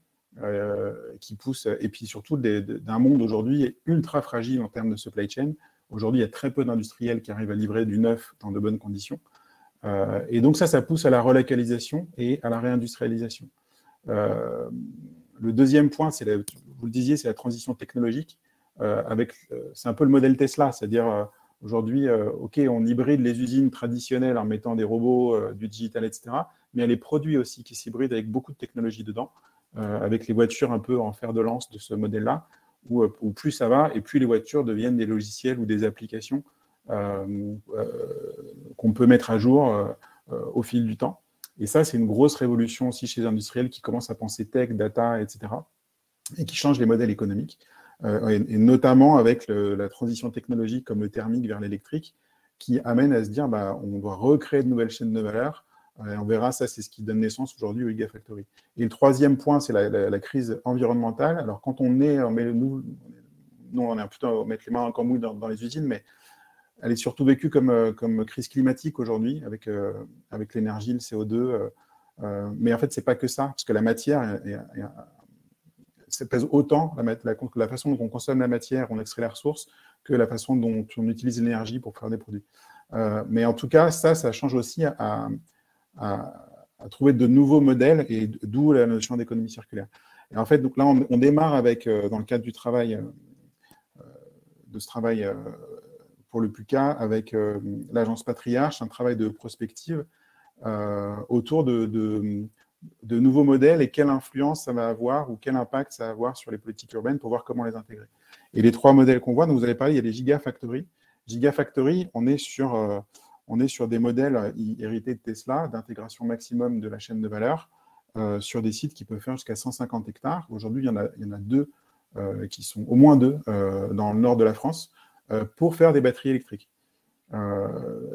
qui pousse, et puis surtout d'un monde aujourd'hui ultra fragile en termes de supply chain. Aujourd'hui, il y a très peu d'industriels qui arrivent à livrer du neuf dans de bonnes conditions. Et donc ça pousse à la relocalisation et à la réindustrialisation. Le deuxième point, vous le disiez, c'est la transition technologique. C'est un peu le modèle Tesla, c'est-à-dire aujourd'hui, OK, on hybride les usines traditionnelles en mettant des robots, du digital, etc., mais il y a les produits aussi qui s'hybrident avec beaucoup de technologie dedans, avec les voitures un peu en fer de lance de ce modèle-là, où plus ça va, et plus les voitures deviennent des logiciels ou des applications qu'on peut mettre à jour au fil du temps. Et ça, c'est une grosse révolution aussi chez les industriels qui commencent à penser tech, data, etc., et qui changent les modèles économiques, et notamment avec la transition technologique comme le thermique vers l'électrique, qui amène à se dire on doit recréer de nouvelles chaînes de valeur. On verra, ça, c'est ce qui donne naissance aujourd'hui au Gigafactory. Et le troisième point, c'est la crise environnementale. Alors, quand on est plutôt à mettre les mains dans le cambouis dans les usines, mais elle est surtout vécue comme crise climatique aujourd'hui, avec l'énergie, le CO2. Mais en fait, ce n'est pas que ça, parce que la matière, ça pèse autant la façon dont on consomme la matière, on extrait la ressource, que la façon dont on utilise l'énergie pour faire des produits. Mais en tout cas, ça change aussi à trouver de nouveaux modèles, et d'où la notion d'économie circulaire. Et en fait, donc là, on démarre avec, dans le cadre du travail, pour le PUCA, avec l'agence Patriarche, un travail de prospective autour de nouveaux modèles et quelle influence ça va avoir ou quel impact ça va avoir sur les politiques urbaines pour voir comment les intégrer. Et les trois modèles qu'on voit, donc vous avez parlé, il y a les Gigafactory. Gigafactory, on est sur des modèles hérités de Tesla, d'intégration maximum de la chaîne de valeur, sur des sites qui peuvent faire jusqu'à 150 hectares. Aujourd'hui, il y en a deux, au moins deux, dans le nord de la France, pour faire des batteries électriques.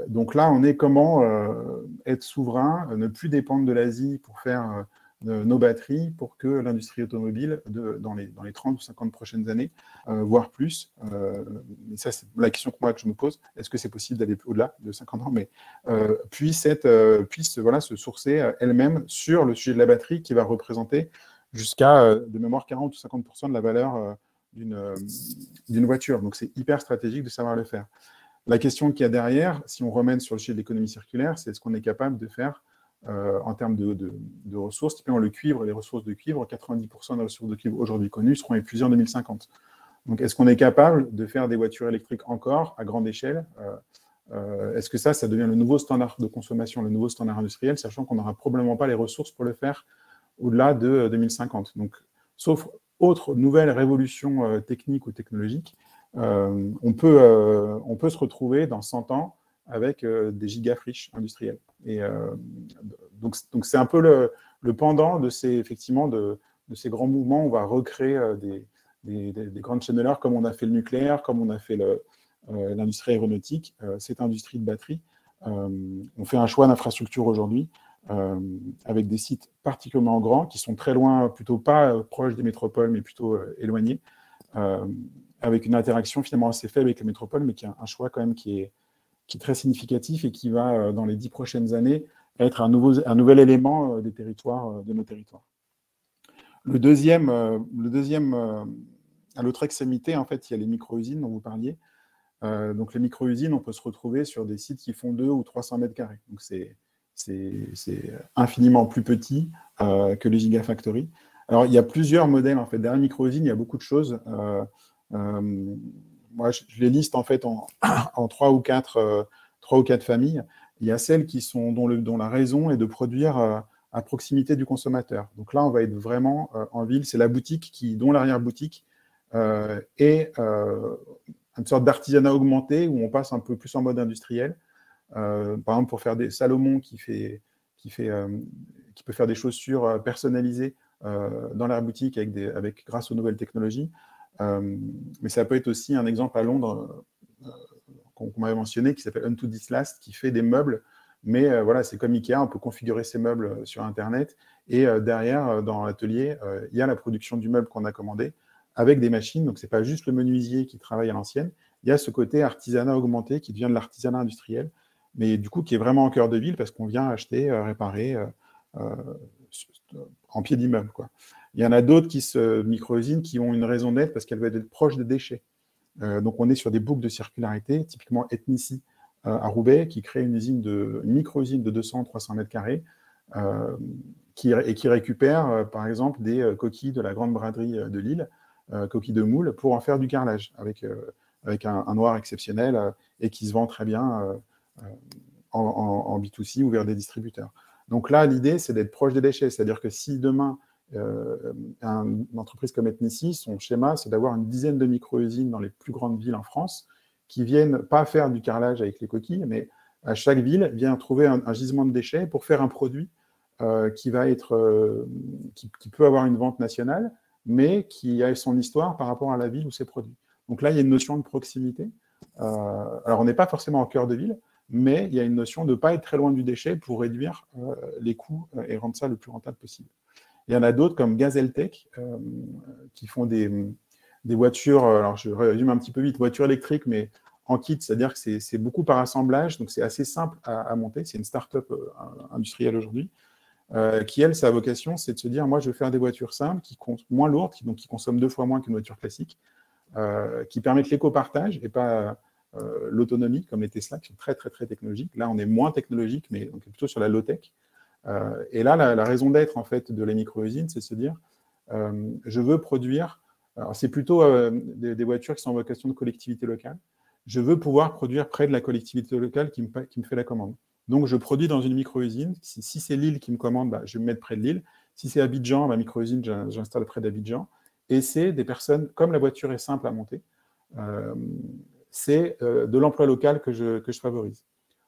Donc là, on est comment être souverain, ne plus dépendre de l'Asie pour faire nos batteries, pour que l'industrie automobile, dans les 30 ou 50 prochaines années, voire plus, et ça c'est la question que je me pose, est-ce que c'est possible d'aller au-delà de 50 ans, mais puisse se sourcer elle-même sur le sujet de la batterie, qui va représenter jusqu'à, de mémoire, 40 ou 50% de la valeur d'une voiture. Donc c'est hyper stratégique de savoir le faire. La question qu'il y a derrière, si on remène sur le sujet de l'économie circulaire, c'est ce qu'on est capable de faire en termes de ressources. Typiquement, le cuivre, les ressources de cuivre, 90% des ressources de cuivre aujourd'hui connues seront épuisées en 2050. Donc, est-ce qu'on est capable de faire des voitures électriques encore à grande échelle? Est-ce que ça devient le nouveau standard de consommation, le nouveau standard industriel, sachant qu'on n'aura probablement pas les ressources pour le faire au-delà de 2050? Donc, sauf autre nouvelle révolution technique ou technologique, on peut se retrouver dans 100 ans avec des gigafriches industrielles. Et donc c'est un peu le pendant de ces grands mouvements. On va recréer des grandes chaînes de valeur, comme on a fait le nucléaire, comme on a fait l'industrie aéronautique, cette industrie de batterie. On fait un choix d'infrastructure aujourd'hui, avec des sites particulièrement grands, qui sont très loin, plutôt pas proches des métropoles, mais plutôt éloignés, avec une interaction finalement assez faible avec les métropoles, mais qui a un choix quand même qui est très significatif et qui va, dans les 10 prochaines années, être un nouvel élément des territoires, de nos territoires. Le deuxième, à l'autre extrémité, en fait, il y a les micro-usines dont vous parliez. Donc les micro-usines, on peut se retrouver sur des sites qui font 200 ou 300 mètres carrés. Donc c'est infiniment plus petit que les Gigafactory. Alors, il y a plusieurs modèles, en fait. Derrière micro-usines, il y a beaucoup de choses. Moi, je les liste en fait en 3 ou 4 familles. Il y a celles dont la raison est de produire à proximité du consommateur. Donc là, on va être vraiment en ville. C'est la boutique dont l'arrière-boutique est une sorte d'artisanat augmenté où on passe un peu plus en mode industriel. Par exemple, pour faire des Salomon qui peut faire des chaussures personnalisées dans la boutique grâce aux nouvelles technologies. Mais ça peut être aussi un exemple à Londres qu'on m'avait mentionné, qui s'appelle Unto This Last, qui fait des meubles, mais voilà, c'est comme Ikea, on peut configurer ces meubles sur Internet, et derrière, dans l'atelier, il y a la production du meuble qu'on a commandé, avec des machines, donc c'est pas juste le menuisier qui travaille à l'ancienne, il y a ce côté artisanat augmenté qui devient de l'artisanat industriel, mais du coup qui est vraiment en cœur de ville, parce qu'on vient acheter, réparer en pied d'immeuble, quoi. Il y en a d'autres micro-usines qui ont une raison d'être parce qu'elles veulent être proches des déchets. Donc on est sur des boucles de circularité, typiquement Ethnici, à Roubaix, qui crée une micro-usine de 200-300 mètres carrés, qui récupère, par exemple, des coquilles de la grande braderie de Lille, coquilles de moule, pour en faire du carrelage, avec un noir exceptionnel, et qui se vend très bien en B2C ou vers des distributeurs. Donc là, l'idée, c'est d'être proche des déchets. C'est-à-dire que si demain, une entreprise comme Ethnici, son schéma, c'est d'avoir une dizaine de micro-usines dans les plus grandes villes en France, qui viennent pas faire du carrelage avec les coquilles, mais à chaque ville vient trouver un gisement de déchets pour faire un produit qui peut avoir une vente nationale, mais qui a son histoire par rapport à la ville où c'est produit. Donc là, il y a une notion de proximité. Alors, on n'est pas forcément au cœur de ville, mais il y a une notion de ne pas être très loin du déchet pour réduire les coûts et rendre ça le plus rentable possible. Il y en a d'autres comme Gazeltech qui font des voitures, alors je résume un petit peu vite, voitures électriques, mais en kit, c'est-à-dire que c'est beaucoup par assemblage, donc c'est assez simple à monter. C'est une start-up industrielle aujourd'hui, qui, elle, sa vocation, c'est de se dire, moi, je veux faire des voitures simples, moins lourdes, donc qui consomment 2 fois moins qu'une voiture classique, qui permettent l'éco-partage et pas l'autonomie, comme les Tesla, qui sont très, très, très technologiques. Là, on est moins technologique, mais on est plutôt sur la low-tech. Et là, la raison d'être, en fait, de la micro-usine, c'est de se dire, je veux produire, alors c'est plutôt des voitures qui sont en vocation de collectivité locale, je veux pouvoir produire près de la collectivité locale qui me fait la commande. Donc, je produis dans une micro-usine. Si c'est Lille qui me commande, bah, je vais me mettre près de Lille. Si c'est Abidjan, ma micro-usine, j'installe près d'Abidjan. Et c'est des personnes, comme la voiture est simple à monter, c'est de l'emploi local que je favorise.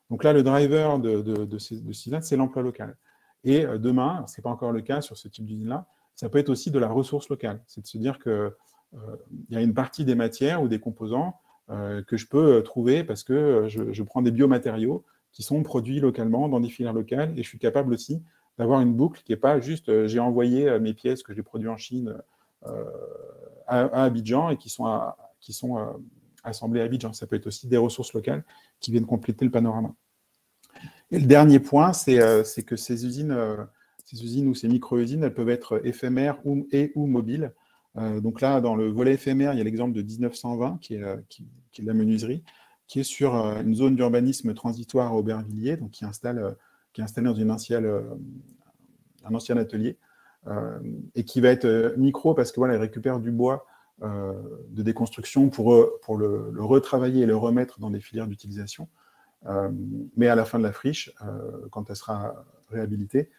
Donc là, le driver de ces là, c'est l'emploi local. Et demain, ce n'est pas encore le cas sur ce type d'usine-là, ça peut être aussi de la ressource locale. C'est de se dire qu'il y a une partie des matières ou des composants que je peux trouver parce que je prends des biomatériaux qui sont produits localement dans des filières locales, et je suis capable aussi d'avoir une boucle qui n'est pas juste j'ai envoyé mes pièces que j'ai produites en Chine à Abidjan et qui sont assemblées à Abidjan. Ça peut être aussi des ressources locales qui viennent compléter le panorama. Et le dernier point, c'est que ces usines ou ces micro-usines, elles peuvent être éphémères ou mobiles. Donc là, dans le volet éphémère, il y a l'exemple de 1920, qui est de la menuiserie, qui est sur une zone d'urbanisme transitoire à Aubervilliers, donc qui est installé dans un ancien atelier, et qui va être micro parce que voilà, il récupère du bois de déconstruction pour le retravailler et le remettre dans des filières d'utilisation. Mais à la fin de la friche, quand elle sera réhabilitée,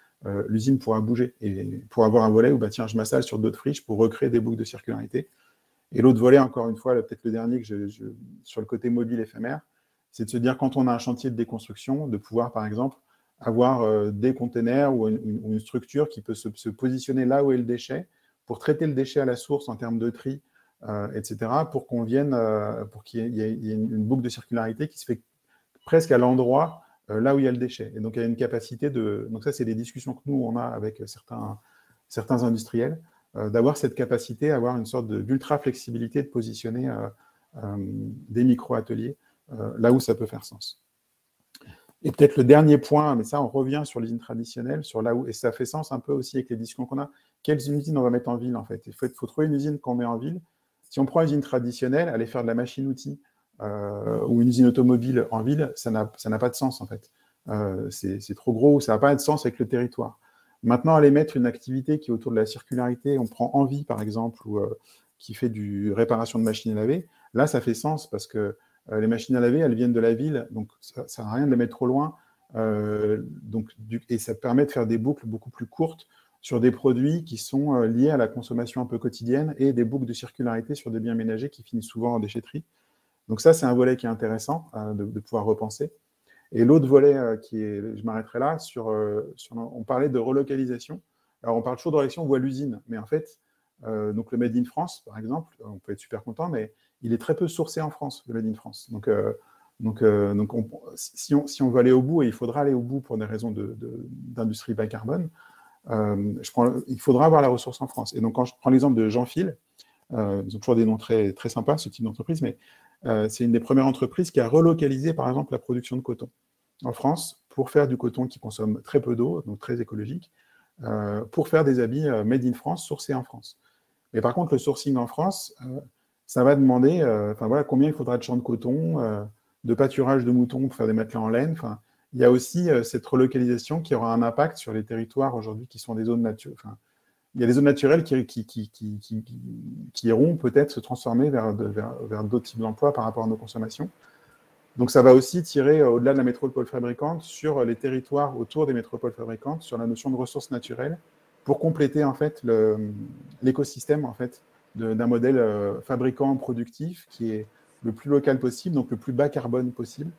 l'usine pourra bouger et pour avoir un volet où bah, tiens, je m'installe sur d'autres friches pour recréer des boucles de circularité. Et l'autre volet, encore une fois, peut-être le dernier sur le côté mobile éphémère, c'est de se dire quand on a un chantier de déconstruction, de pouvoir par exemple avoir des containers ou une structure qui peut se positionner là où est le déchet pour traiter le déchet à la source en termes de tri, etc., pour qu'il y ait une boucle de circularité qui se fait presque à l'endroit là où il y a le déchet. Et donc, il y a une capacité donc ça, c'est des discussions que nous, on a avec certains industriels, d'avoir cette capacité, avoir une sorte d'ultra-flexibilité de positionner des micro-ateliers là où ça peut faire sens. Et peut-être le dernier point, mais ça, on revient sur l'usine traditionnelle, et ça fait sens un peu aussi avec les discussions qu'on a. Quelles usines on va mettre en ville, en fait? Il faut trouver une usine qu'on met en ville. Si on prend une usine traditionnelle, aller faire de la machine-outil ou une usine automobile en ville, ça n'a pas de sens, en fait. C'est trop gros, ça n'a pas de sens avec le territoire. Maintenant, aller mettre une activité qui est autour de la circularité, on prend Envie, par exemple, ou qui fait du réparation de machines à laver, là, ça fait sens parce que les machines à laver, elles viennent de la ville, donc ça ne sert à rien de les mettre trop loin. Et ça permet de faire des boucles beaucoup plus courtes sur des produits qui sont liés à la consommation un peu quotidienne et des boucles de circularité sur des biens ménagers qui finissent souvent en déchetterie. Donc ça, c'est un volet qui est intéressant de pouvoir repenser. Et l'autre volet, je m'arrêterai là, on parlait de relocalisation. Alors, on parle toujours de relocalisation voie l'usine, mais en fait, donc le Made in France, par exemple, on peut être super content, mais il est très peu sourcé en France, le Made in France. Donc si on veut aller au bout, et il faudra aller au bout pour des raisons d'industrie bas carbone, il faudra avoir la ressource en France. Et donc, quand je prends l'exemple de Jean-Phil, ils ont toujours des noms très, très sympas, ce type d'entreprise, mais c'est une des premières entreprises qui a relocalisé, par exemple, la production de coton en France pour faire du coton qui consomme très peu d'eau, donc très écologique, pour faire des habits made in France, sourcés en France. Mais par contre, le sourcing en France, ça va demander, combien il faudra de champs de coton, de pâturage de moutons pour faire des matelas en laine. Enfin, il y a aussi cette relocalisation qui aura un impact sur les territoires aujourd'hui qui sont des zones naturelles. Enfin, il y a des zones naturelles qui iront peut-être se transformer vers d'autres types d'emplois par rapport à nos consommations. Donc ça va aussi tirer au-delà de la métropole fabricante sur les territoires autour des métropoles fabricantes, sur la notion de ressources naturelles, pour compléter en fait l'écosystème en fait d'un modèle fabricant productif qui est le plus local possible, donc le plus bas carbone possible.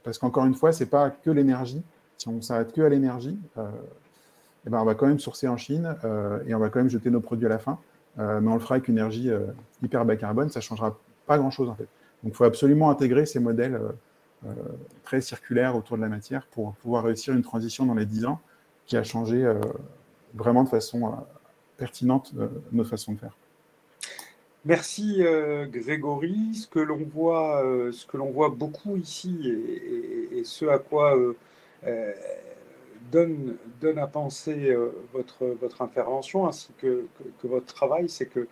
Parce qu'encore une fois, c'est pas que l'énergie. Si on s'arrête que à l'énergie, eh ben on va quand même sourcer en Chine et on va quand même jeter nos produits à la fin. Mais on le fera avec une énergie hyper bas carbone, ça ne changera pas grand-chose en fait. Donc il faut absolument intégrer ces modèles très circulaires autour de la matière pour pouvoir réussir une transition dans les 10 ans qui a changé vraiment de façon pertinente notre façon de faire. Merci Grégory. Ce que l'on voit beaucoup ici et ce à quoi donne à penser votre intervention ainsi que votre travail, c'est que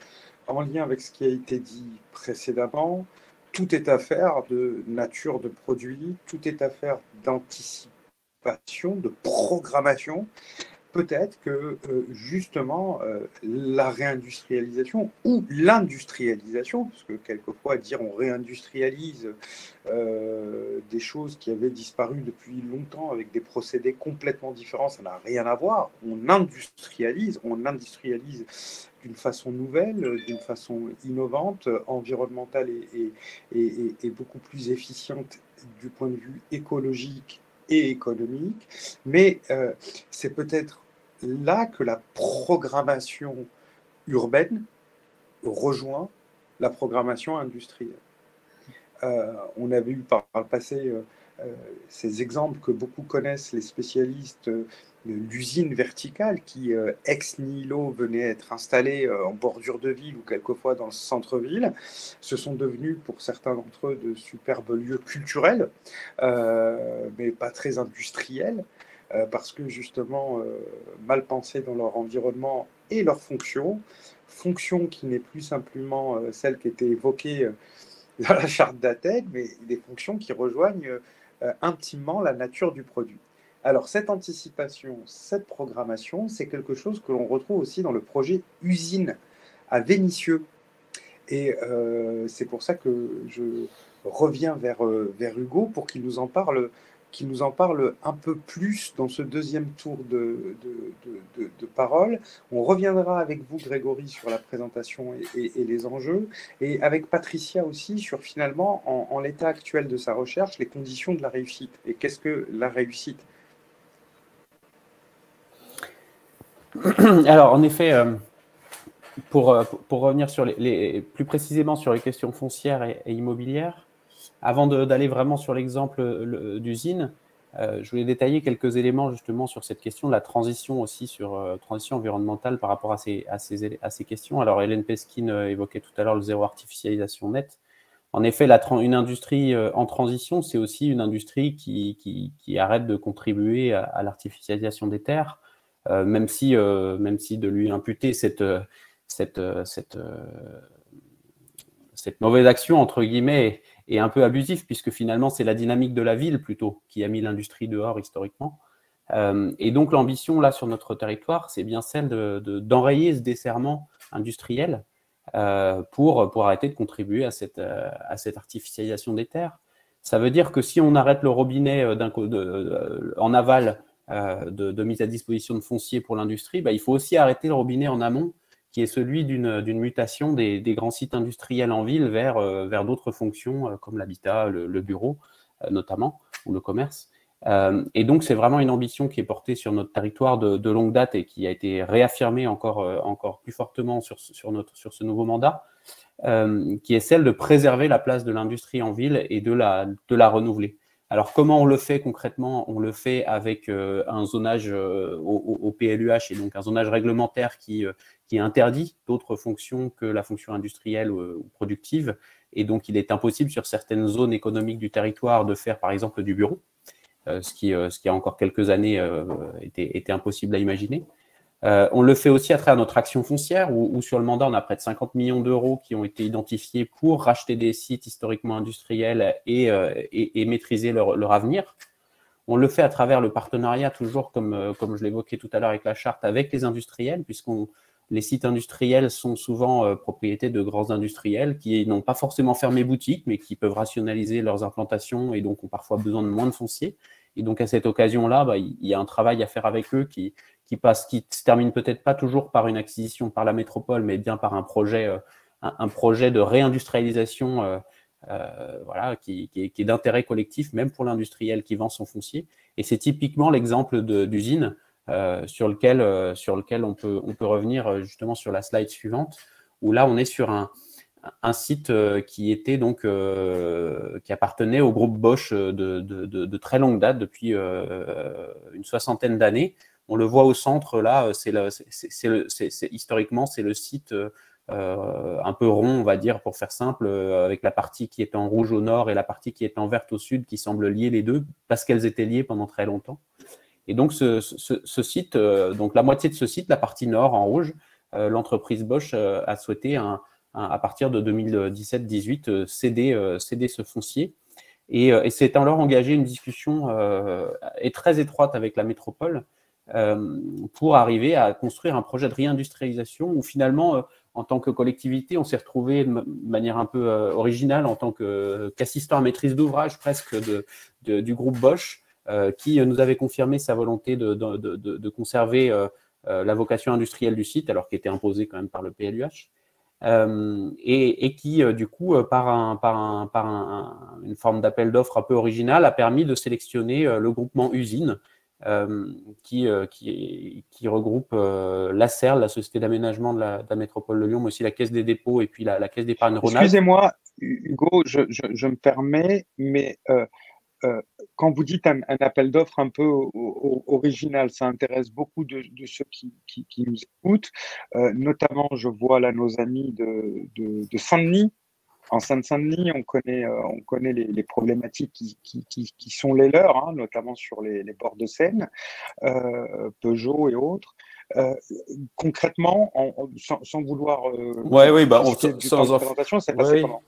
en lien avec ce qui a été dit précédemment, tout est affaire de nature de produit, tout est affaire d'anticipation, de programmation. Peut-être que justement la réindustrialisation ou l'industrialisation, parce que quelquefois dire on réindustrialise des choses qui avaient disparu depuis longtemps avec des procédés complètement différents, ça n'a rien à voir. On industrialise d'une façon nouvelle, d'une façon innovante, environnementale et beaucoup plus efficiente du point de vue écologique et économique, mais c'est peut-être là que la programmation urbaine rejoint la programmation industrielle. On avait eu par le passé ces exemples que beaucoup connaissent les spécialistes de l'usine verticale qui, ex nihilo, venait être installée en bordure de ville ou quelquefois dans le centre-ville. Ce sont devenus, pour certains d'entre eux, de superbes lieux culturels, mais pas très industriels, parce que justement, mal pensés dans leur environnement et leur fonction qui n'est plus simplement celle qui était évoquée dans la charte d'Athènes, mais des fonctions qui rejoignent intimement la nature du produit. Alors, cette anticipation, cette programmation, c'est quelque chose que l'on retrouve aussi dans le projet Usine à Vénissieux. Et c'est pour ça que je reviens vers Hugo pour qu'il nous en parle un peu plus dans ce deuxième tour de parole. On reviendra avec vous, Grégory, sur la présentation et les enjeux, et avec Patricia aussi sur finalement, en l'état actuel de sa recherche, les conditions de la réussite. Et qu'est-ce que la réussite ? Alors, en effet, pour revenir sur plus précisément sur les questions foncières et immobilières, avant d'aller vraiment sur l'exemple d'usine, je voulais détailler quelques éléments justement sur cette question de la transition aussi, sur transition environnementale par rapport à ces questions. Alors, Hélène Peskin évoquait tout à l'heure le zéro artificialisation net. En effet, une industrie en transition, c'est aussi une industrie qui arrête de contribuer à l'artificialisation des terres, même si de lui imputer cette mauvaise action, entre guillemets, est un peu abusif, puisque finalement, c'est la dynamique de la ville, plutôt, qui a mis l'industrie dehors, historiquement. Et donc, l'ambition, là, sur notre territoire, c'est bien celle d'enrayer ce desserrement industriel pour arrêter de contribuer à cette artificialisation des terres. Ça veut dire que si on arrête le robinet en aval de mise à disposition de foncier pour l'industrie, il faut aussi arrêter le robinet en amont, qui est celui d'une mutation des grands sites industriels en ville vers d'autres fonctions comme l'habitat, le bureau notamment, ou le commerce. Et donc, c'est vraiment une ambition qui est portée sur notre territoire de longue date et qui a été réaffirmée encore plus fortement sur ce nouveau mandat, qui est celle de préserver la place de l'industrie en ville et de la renouveler. Alors, comment on le fait concrètement ? On le fait avec un zonage au PLUH, et donc un zonage réglementaire qui interdit d'autres fonctions que la fonction industrielle ou productive. Et donc, il est impossible sur certaines zones économiques du territoire de faire, par exemple, du bureau, ce qui il y a encore quelques années était impossible à imaginer. On le fait aussi à travers notre action foncière, où sur le mandat, on a près de 50 millions d'euros qui ont été identifiés pour racheter des sites historiquement industriels et maîtriser leur avenir. On le fait à travers le partenariat, toujours comme je l'évoquais tout à l'heure avec la charte, avec les industriels, les sites industriels sont souvent propriétés de grands industriels qui n'ont pas forcément fermé boutique, mais qui peuvent rationaliser leurs implantations et donc ont parfois besoin de moins de foncier. Et donc, à cette occasion-là, il y a un travail à faire avec eux qui se termine peut-être pas toujours par une acquisition par la métropole, mais bien par un projet de réindustrialisation voilà, qui est d'intérêt collectif, même pour l'industriel qui vend son foncier. Et c'est typiquement l'exemple d'usine sur lequel on peut revenir justement sur la slide suivante, où là, on est sur un site qui était donc qui appartenait au groupe Bosch de très longue date, depuis une 60aine d'années. On le voit au centre là, historiquement c'est le site un peu rond, on va dire pour faire simple, avec la partie qui est en rouge au nord et la partie qui est en verte au sud, qui semble lier les deux parce qu'elles étaient liées pendant très longtemps. Et donc ce site, donc la moitié de ce site, la partie nord en rouge, l'entreprise Bosch a souhaité à partir de 2017-18 céder ce foncier. Et c'est alors engagé une discussion très étroite avec la métropole pour arriver à construire un projet de réindustrialisation où finalement, en tant que collectivité, on s'est retrouvé de manière un peu originale en tant qu'assistant à maîtrise d'ouvrage presque du groupe Bosch, qui nous avait confirmé sa volonté de conserver la vocation industrielle du site, alors qu'elle était imposée quand même par le PLUH. Et qui, du coup, par une forme d'appel d'offres un peu original, a permis de sélectionner le groupement Usine, qui regroupe l'ACERL, la Société d'aménagement de la métropole de Lyon, mais aussi la Caisse des dépôts et puis la Caisse d'épargne Rhône-Alpes. Excusez-moi, Hugo, je me permets, mais quand vous dites un appel d'offres un peu original, ça intéresse beaucoup de ceux qui nous écoutent. Notamment, je vois là nos amis de Saint-Denis. En Seine-Saint-Denis, on connaît les problématiques qui sont les leurs, hein, notamment sur les bords de Seine, Peugeot et autres. Concrètement, sans vouloir sans présentation, c'est passé comment?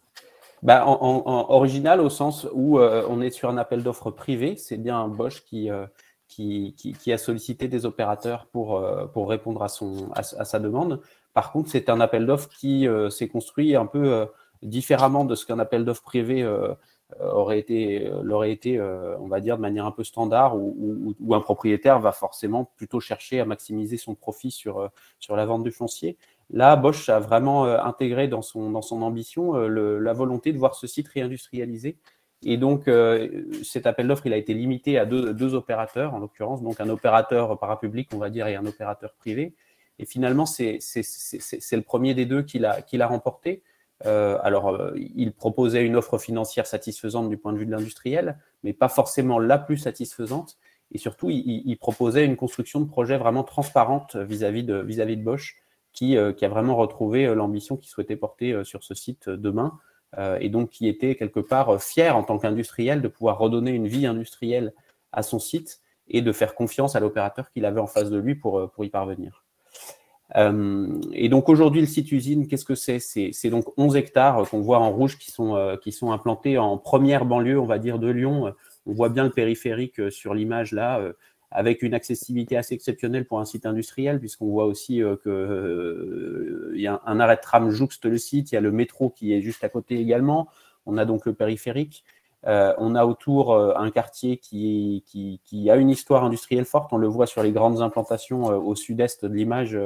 En original, au sens où on est sur un appel d'offres privé, c'est bien Bosch qui a sollicité des opérateurs pour répondre à sa demande. Par contre, c'est un appel d'offres qui s'est construit un peu différemment de ce qu'un appel d'offres privé l'aurait été, on va dire, de manière un peu standard, où un propriétaire va forcément plutôt chercher à maximiser son profit sur la vente du foncier. Là, Bosch a vraiment intégré dans son ambition la volonté de voir ce site réindustrialisé. Et donc, cet appel d'offres, il a été limité à deux opérateurs, en l'occurrence, donc un opérateur parapublic, on va dire, et un opérateur privé. Et finalement, c'est le premier des deux qui l'a remporté. Il proposait une offre financière satisfaisante du point de vue de l'industriel, mais pas forcément la plus satisfaisante. Et surtout, il proposait une construction de projet vraiment transparente vis-à-vis de Bosch, qui a vraiment retrouvé l'ambition qu'il souhaitait porter sur ce site demain, et donc qui était quelque part fier en tant qu'industriel de pouvoir redonner une vie industrielle à son site et de faire confiance à l'opérateur qu'il avait en face de lui pour y parvenir. Et donc aujourd'hui, le site usine, qu'est-ce que c'est? C'est donc 11 hectares qu'on voit en rouge qui sont implantés en première banlieue, on va dire, de Lyon. On voit bien le périphérique sur l'image là, avec une accessibilité assez exceptionnelle pour un site industriel, puisqu'on voit aussi qu'il y a un arrêt de tram jouxte le site, il y a le métro qui est juste à côté également, on a donc le périphérique, on a autour un quartier qui a une histoire industrielle forte, on le voit sur les grandes implantations au sud-est de l'image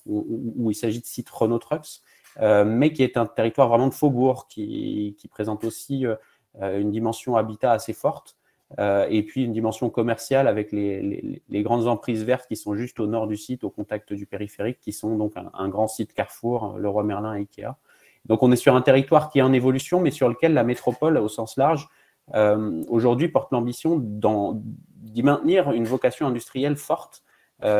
où il s'agit de sites Renault Trucks, mais qui est un territoire vraiment de faubourg, qui présente aussi une dimension habitat assez forte. Et puis une dimension commerciale avec les grandes emprises vertes qui sont juste au nord du site, au contact du périphérique, qui sont donc un grand site Carrefour, Leroy Merlin et Ikea. Donc on est sur un territoire qui est en évolution, mais sur lequel la métropole, au sens large, aujourd'hui porte l'ambition d'y maintenir une vocation industrielle forte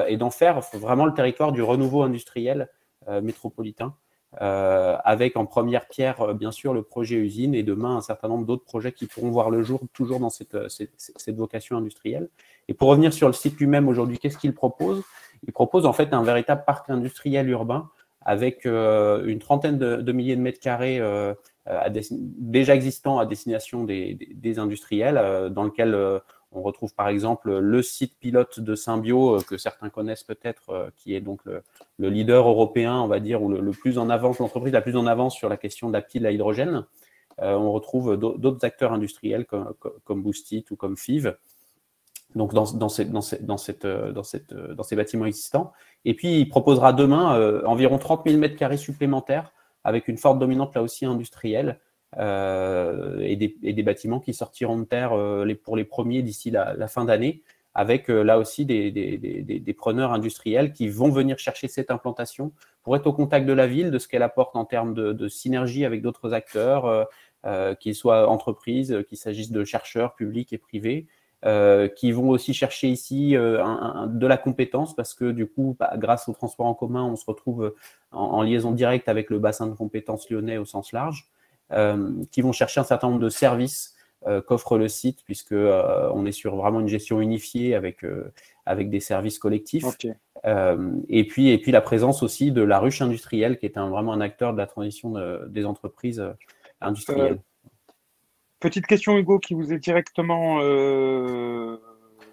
et d'en faire vraiment le territoire du renouveau industriel métropolitain. Avec en première pierre, bien sûr, le projet usine et demain un certain nombre d'autres projets qui pourront voir le jour, toujours dans cette vocation industrielle. Et pour revenir sur le site lui-même aujourd'hui, qu'est-ce qu'il propose? Il propose en fait un véritable parc industriel urbain avec une trentaine de milliers de mètres carrés déjà existants à destination des industriels, dans lequel on retrouve par exemple le site pilote de Symbio, que certains connaissent peut-être, qui est donc le leader européen, on va dire, ou le plus en avance, l'entreprise la plus en avance sur la question de la pile à hydrogène. On retrouve d'autres acteurs industriels comme Boostit ou comme Fives, donc dans ces bâtiments existants. Et puis, il proposera demain environ 30 000 m² supplémentaires avec une forte dominante là aussi industrielle et des bâtiments qui sortiront de terre pour les premiers d'ici la fin d'année, avec là aussi des preneurs industriels qui vont venir chercher cette implantation pour être au contact de la ville, de ce qu'elle apporte en termes de synergie avec d'autres acteurs, qu'ils soient entreprises, qu'il s'agisse de chercheurs publics et privés, qui vont aussi chercher ici de la compétence, parce que du coup, grâce au transport en commun, on se retrouve en liaison directe avec le bassin de compétences lyonnais au sens large, qui vont chercher un certain nombre de services qu'offre le site, puisque on est sur vraiment une gestion unifiée avec des services collectifs. Okay. Et puis la présence aussi de la ruche industrielle, qui est vraiment un acteur de la transition des entreprises industrielles. Petite question, Hugo, qui vous est directement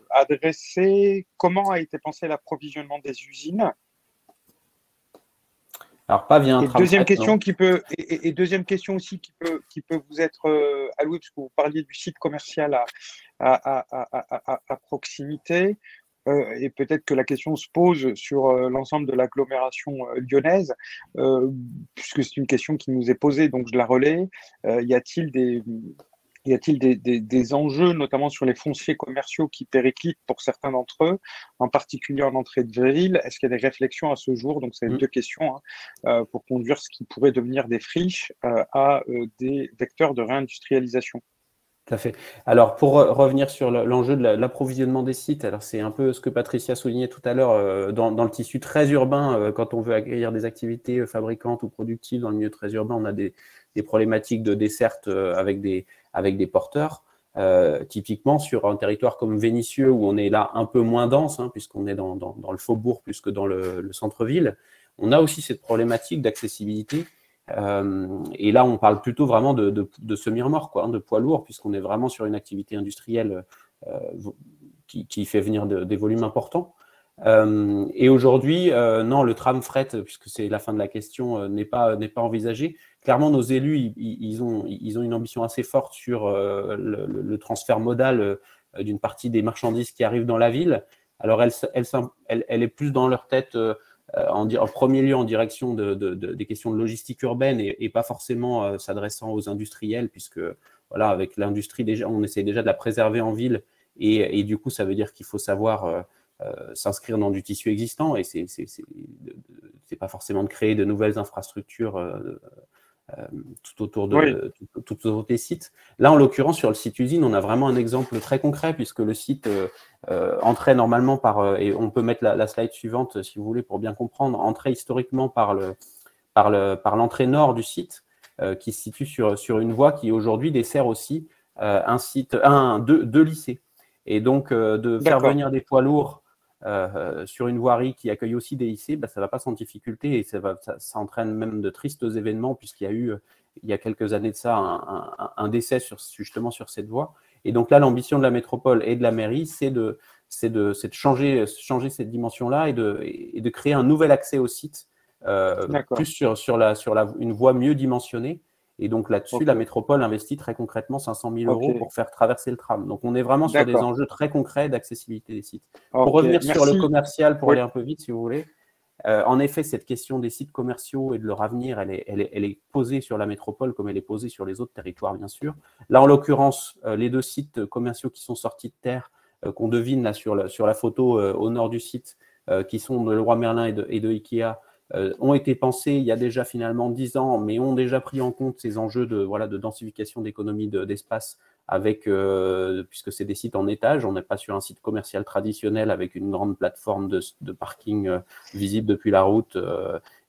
adressée. Comment a été pensé l'approvisionnement des usines? Alors, pas via un tram. Deuxième question deuxième question aussi qui peut vous être allouée, parce que vous parliez du site commercial à proximité. Et peut-être que la question se pose sur l'ensemble de l'agglomération lyonnaise, puisque c'est une question qui nous est posée, donc je la relais. Y a-t-il des enjeux, notamment sur les fonciers commerciaux qui périclitent pour certains d'entre eux, en particulier en entrée de ville? Est-ce qu'il y a des réflexions à ce jour? Donc, c'est deux questions pour conduire ce qui pourrait devenir des friches à des vecteurs de réindustrialisation. Tout à fait. Alors, pour revenir sur l'enjeu de l'approvisionnement des sites, alors c'est un peu ce que Patricia soulignait tout à l'heure, dans le tissu très urbain, quand on veut accueillir des activités fabricantes ou productives dans le milieu très urbain, on a des problématiques de desserte avec des porteurs. Typiquement, sur un territoire comme Vénissieux, où on est là un peu moins dense, puisqu'on est dans le faubourg plus que dans le centre-ville, on a aussi cette problématique d'accessibilité. Et là, on parle plutôt vraiment de semi-remorque, de poids lourd, puisqu'on est vraiment sur une activité industrielle qui fait venir des volumes importants. Et aujourd'hui, non, le tram fret, puisque c'est la fin de la question, n'est pas envisagé. Clairement, nos élus, ils ont une ambition assez forte sur le transfert modal d'une partie des marchandises qui arrivent dans la ville. Alors, elle est plus dans leur tête en premier lieu en direction des questions de logistique urbaine et pas forcément s'adressant aux industriels, puisque voilà, avec l'industrie, déjà, on essaie déjà de la préserver en ville et du coup, ça veut dire qu'il faut savoir s'inscrire dans du tissu existant et c'est pas forcément de créer de nouvelles infrastructures tout autour des sites. Là, en l'occurrence, sur le site usine, on a vraiment un exemple très concret puisque le site entrait normalement et on peut mettre la slide suivante si vous voulez pour bien comprendre, entrait historiquement par l'entrée nord du site qui se situe sur une voie qui aujourd'hui dessert aussi deux lycées. Et donc, de faire venir des poids lourds sur une voirie qui accueille aussi des lycées, ça ne va pas sans difficulté et ça entraîne même de tristes événements puisqu'il y a eu, il y a quelques années de ça, un décès justement sur cette voie. Et donc là, l'ambition de la métropole et de la mairie, c'est de changer cette dimension-là et de créer un nouvel accès au site, plus sur une voie mieux dimensionnée. Et donc là-dessus, la métropole investit très concrètement 500 000 € pour faire traverser le tram. Donc on est vraiment sur des enjeux très concrets d'accessibilité des sites. Pour revenir sur le commercial, pour aller un peu vite si vous voulez, en effet, cette question des sites commerciaux et de leur avenir, elle est posée sur la métropole comme elle est posée sur les autres territoires, bien sûr. Là, en l'occurrence, les deux sites commerciaux qui sont sortis de terre, qu'on devine là sur la photo au nord du site, qui sont de Leroy Merlin et de Ikea, ont été pensés il y a déjà finalement 10 ans, mais ont déjà pris en compte ces enjeux de densification d'économie d'espace, puisque c'est des sites en étage, on n'est pas sur un site commercial traditionnel avec une grande plateforme de parking visible depuis la route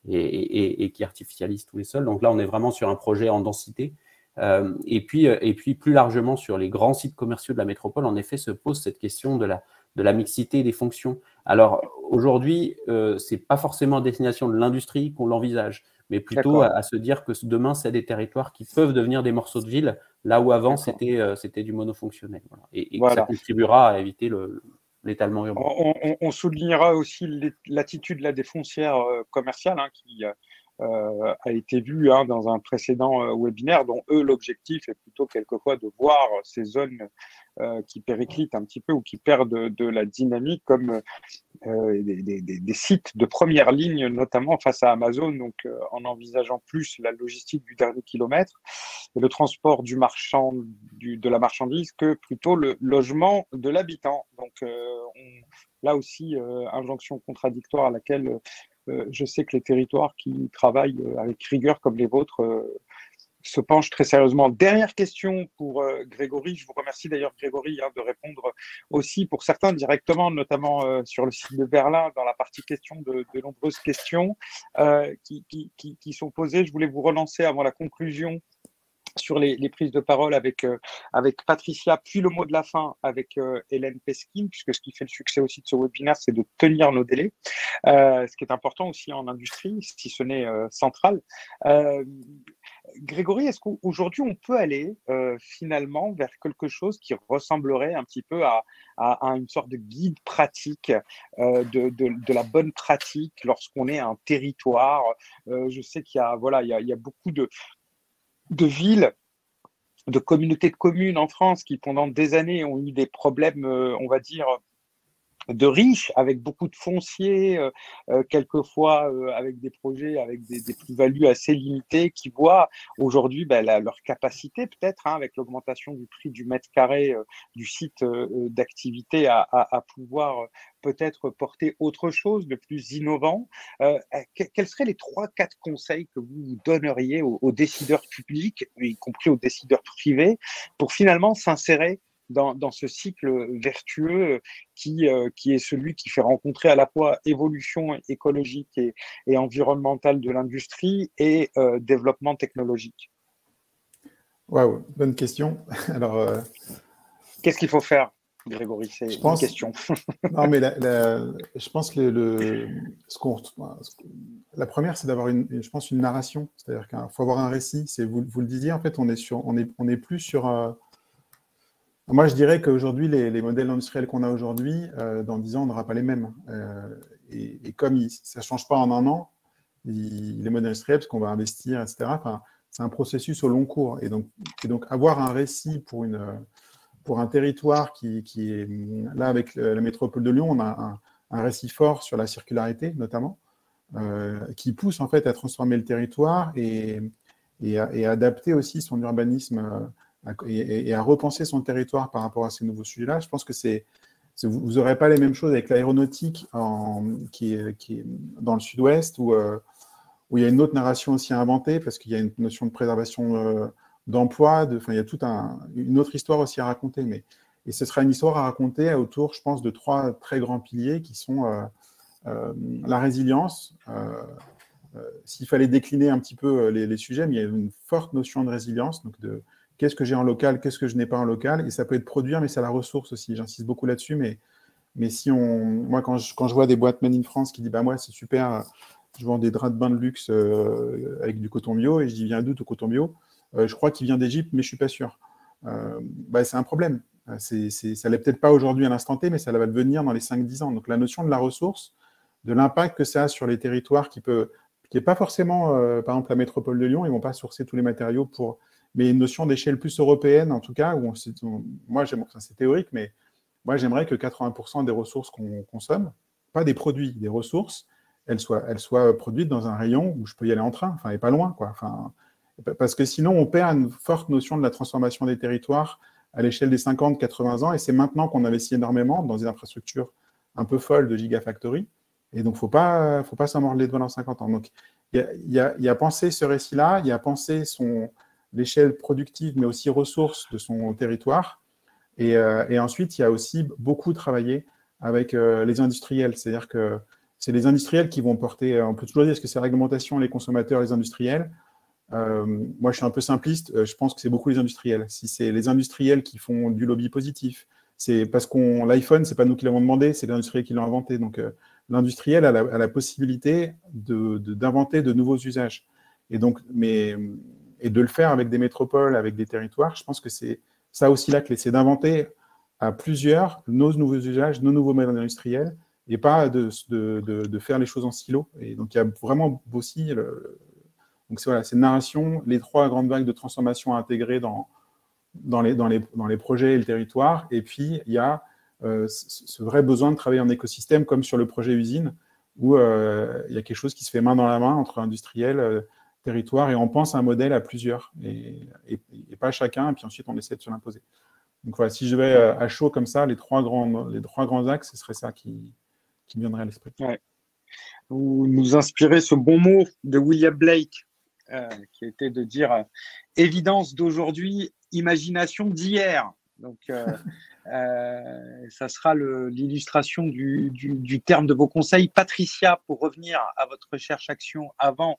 et qui artificialise tous les sols. Donc là, on est vraiment sur un projet en densité. Et puis plus largement sur les grands sites commerciaux de la métropole, en effet, se pose cette question de de la mixité des fonctions. Alors aujourd'hui, ce n'est pas forcément à destination de l'industrie qu'on l'envisage, mais plutôt à se dire que demain, c'est des territoires qui peuvent devenir des morceaux de ville, là où avant, c'était du monofonctionnel. Voilà. Et que ça contribuera à éviter l'étalement urbain. On soulignera aussi l'attitude là, des foncières commerciales qui a été vue dans un précédent webinaire, dont eux, l'objectif est plutôt quelquefois de voir ces zones qui périclitent un petit peu ou qui perdent de la dynamique, comme des sites de première ligne, notamment face à Amazon, donc en envisageant plus la logistique du dernier kilomètre et le transport de la marchandise que plutôt le logement de l'habitant. Donc là aussi, injonction contradictoire à laquelle je sais que les territoires qui travaillent avec rigueur comme les vôtres se penche très sérieusement. Dernière question pour Grégory. Je vous remercie d'ailleurs, Grégory, de répondre aussi pour certains directement, notamment sur le site de Berlin, dans la partie questions, de nombreuses questions qui sont posées. Je voulais vous relancer avant la conclusion sur les prises de parole avec Patricia, puis le mot de la fin avec Hélène Peskin, puisque ce qui fait le succès aussi de ce webinaire, c'est de tenir nos délais, ce qui est important aussi en industrie, si ce n'est central. Grégory, est-ce qu'aujourd'hui on peut aller finalement vers quelque chose qui ressemblerait un petit peu à une sorte de guide pratique de la bonne pratique lorsqu'on est un territoire? Je sais qu'il y a beaucoup de villes, de communautés de communes en France qui, pendant des années, ont eu des problèmes, on va dire, de riches, avec beaucoup de fonciers, quelquefois avec des projets, avec des plus-values assez limitées, qui voient aujourd'hui leur capacité, peut-être, avec l'augmentation du prix du mètre carré du site d'activité, à pouvoir peut-être porter autre chose de plus innovant. Quels seraient les 3-4 conseils que vous donneriez aux décideurs publics, y compris aux décideurs privés, pour finalement s'insérer dans ce cycle vertueux qui est celui qui fait rencontrer à la fois évolution écologique et environnementale de l'industrie et développement technologique? Waouh, bonne question. Alors, qu'est-ce qu'il faut faire, Grégory? C'est une question. Non, mais je pense que la première, c'est d'avoir je pense, une narration. C'est-à-dire qu'il faut avoir un récit. Vous le disiez, en fait, on est plus sur. Moi, je dirais qu'aujourd'hui, les modèles industriels qu'on a aujourd'hui, dans 10 ans, on n'aura pas les mêmes. Et comme ça ne change pas en un an, les modèles industriels, parce qu'on va investir, etc., c'est un processus au long cours. Et donc avoir un récit pour un territoire qui est là, avec la métropole de Lyon, on a un récit fort sur la circularité, notamment, qui pousse en fait à transformer le territoire et à adapter aussi son urbanisme et à repenser son territoire par rapport à ces nouveaux sujets-là. Je pense que vous n'aurez pas les mêmes choses avec l'aéronautique qui est dans le sud-ouest, où il y a une autre narration aussi à inventer, parce qu'il y a une notion de préservation d'emploi, il y a toute une autre histoire aussi à raconter. Et ce sera une histoire à raconter autour, je pense, de 3 très grands piliers qui sont la résilience. S'il fallait décliner un petit peu les sujets, mais il y a une forte notion de résilience, donc de qu'est-ce que j'ai en local, qu'est-ce que je n'ai pas en local, et ça peut être produire, mais c'est la ressource aussi. J'insiste beaucoup là-dessus, mais si moi, quand je vois des boîtes Made in France qui disent, moi, c'est super, je vends des draps de bain de luxe avec du coton bio, et je dis, vient d'où ton coton bio? Je crois qu'il vient d'Égypte, mais je ne suis pas sûr. C'est un problème. Ça ne l'est peut-être pas aujourd'hui à l'instant T, mais ça va le devenir dans les 5-10 ans. Donc la notion de la ressource, de l'impact que ça a sur les territoires qui n'est pas forcément, par exemple, la métropole de Lyon, ils ne vont pas sourcer tous les matériaux mais une notion d'échelle plus européenne, en tout cas, où c'est théorique, mais moi, j'aimerais que 80% des ressources qu'on consomme, pas des produits, des ressources, elles soient produites dans un rayon où je peux y aller en train, et pas loin, quoi. Parce que sinon, on perd une forte notion de la transformation des territoires à l'échelle des 50-80 ans, et c'est maintenant qu'on investit énormément dans des infrastructures un peu folles de gigafactory, et donc, il ne faut pas s'en mordre les doigts dans 50 ans. Donc, il y a pensé ce récit-là, il y a pensé l'échelle productive, mais aussi ressources de son territoire. Et ensuite, il y a aussi beaucoup travaillé avec les industriels. C'est-à-dire que c'est les industriels qui vont porter, on peut toujours dire, est-ce que c'est la réglementation, les consommateurs, les industriels? Moi, je suis un peu simpliste, je pense que c'est beaucoup les industriels. Si c'est les industriels qui font du lobby positif, c'est parce qu'on l'iPhone, c'est pas nous qui l'avons demandé, c'est l'industriel qui l'a inventé. Donc, l'industriel a la possibilité d'inventer de nouveaux usages. Et donc, et de le faire avec des métropoles, avec des territoires, je pense que c'est ça aussi la clé, c'est d'inventer à plusieurs nos nouveaux usages, nos nouveaux modèles industriels, et pas de faire les choses en silo. Et donc, il y a vraiment aussi donc voilà, c'est une narration, les 3 grandes vagues de transformation à intégrer dans les projets et le territoire. Et puis, il y a ce vrai besoin de travailler en écosystème, comme sur le projet usine, où il y a quelque chose qui se fait main dans la main entre industriels, territoire, et on pense à un modèle à plusieurs, et pas chacun, et puis ensuite on essaie de se l'imposer. Donc voilà, si je vais à chaud comme ça, les trois grands axes, ce serait ça qui me viendrait à l'esprit. Ouais. Vous nous inspirez ce bon mot de William Blake, qui était de dire évidence d'aujourd'hui, imagination d'hier. Donc, ça sera l'illustration du terme de vos conseils. Patricia, pour revenir à votre recherche-action avant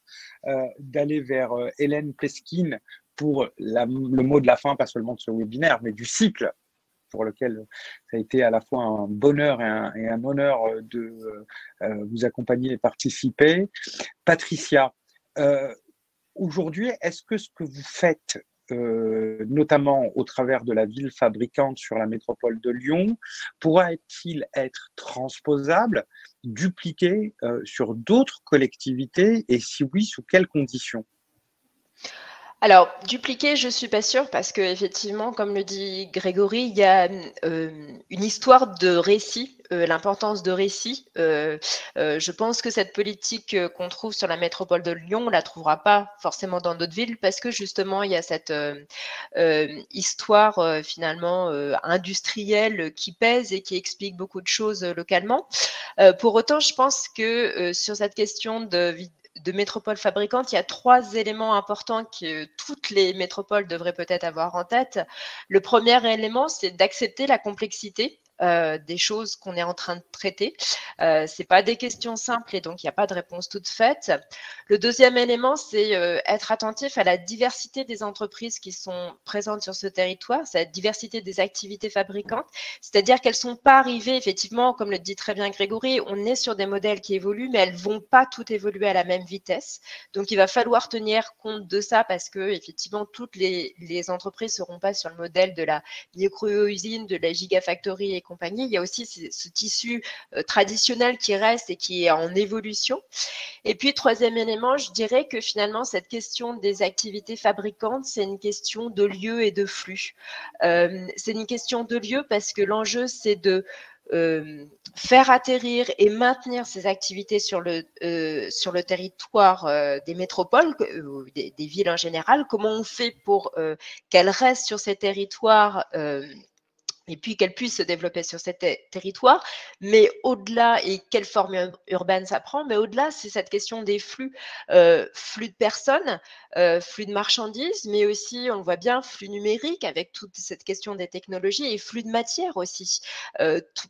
d'aller vers Hélène Peskin pour le mot de la fin, pas seulement de ce webinaire, mais du cycle, pour lequel ça a été à la fois un bonheur et un honneur de vous accompagner et participer. Patricia, aujourd'hui, est-ce que ce que vous faites, notamment au travers de la ville fabricante sur la métropole de Lyon, pourra-t-il être transposable, dupliqué sur d'autres collectivités, et si oui, sous quelles conditions ? Alors, dupliquer, je ne suis pas sûre parce qu'effectivement, comme le dit Grégory, il y a une histoire de récit, l'importance de récit. Je pense que cette politique qu'on trouve sur la métropole de Lyon, on ne la trouvera pas forcément dans d'autres villes parce que justement, il y a cette histoire finalement industrielle qui pèse et qui explique beaucoup de choses localement. Pour autant, je pense que sur cette question de métropole fabricante, il y a 3 éléments importants que toutes les métropoles devraient peut-être avoir en tête. Le premier élément, c'est d'accepter la complexité des choses qu'on est en train de traiter. C'est pas des questions simples et donc il n'y a pas de réponse toute faite. Le deuxième élément, c'est être attentif à la diversité des entreprises qui sont présentes sur ce territoire, c'est la diversité des activités fabricantes, c'est-à-dire qu'elles sont pas arrivées, effectivement, comme le dit très bien Grégory, on est sur des modèles qui évoluent, mais elles vont pas toutes évoluer à la même vitesse. Donc, il va falloir tenir compte de ça parce que, effectivement, toutes les entreprises seront pas sur le modèle de la micro-usine, de la gigafactory et compagnie. Il y a aussi ce tissu traditionnel qui reste et qui est en évolution. Et puis, troisième élément, je dirais que finalement, cette question des activités fabricantes, c'est une question de lieu et de flux. C'est une question de lieu parce que l'enjeu, c'est de faire atterrir et maintenir ces activités sur le territoire des métropoles, des villes en général. Comment on fait pour qu'elles restent sur ces territoires et puis qu'elle puisse se développer sur ces territoires, mais au-delà, et quelle forme urbaine ça prend, mais au-delà, c'est cette question des flux, flux de personnes, flux de marchandises, mais aussi, on le voit bien, flux numériques avec toute cette question des technologies et flux de matière aussi.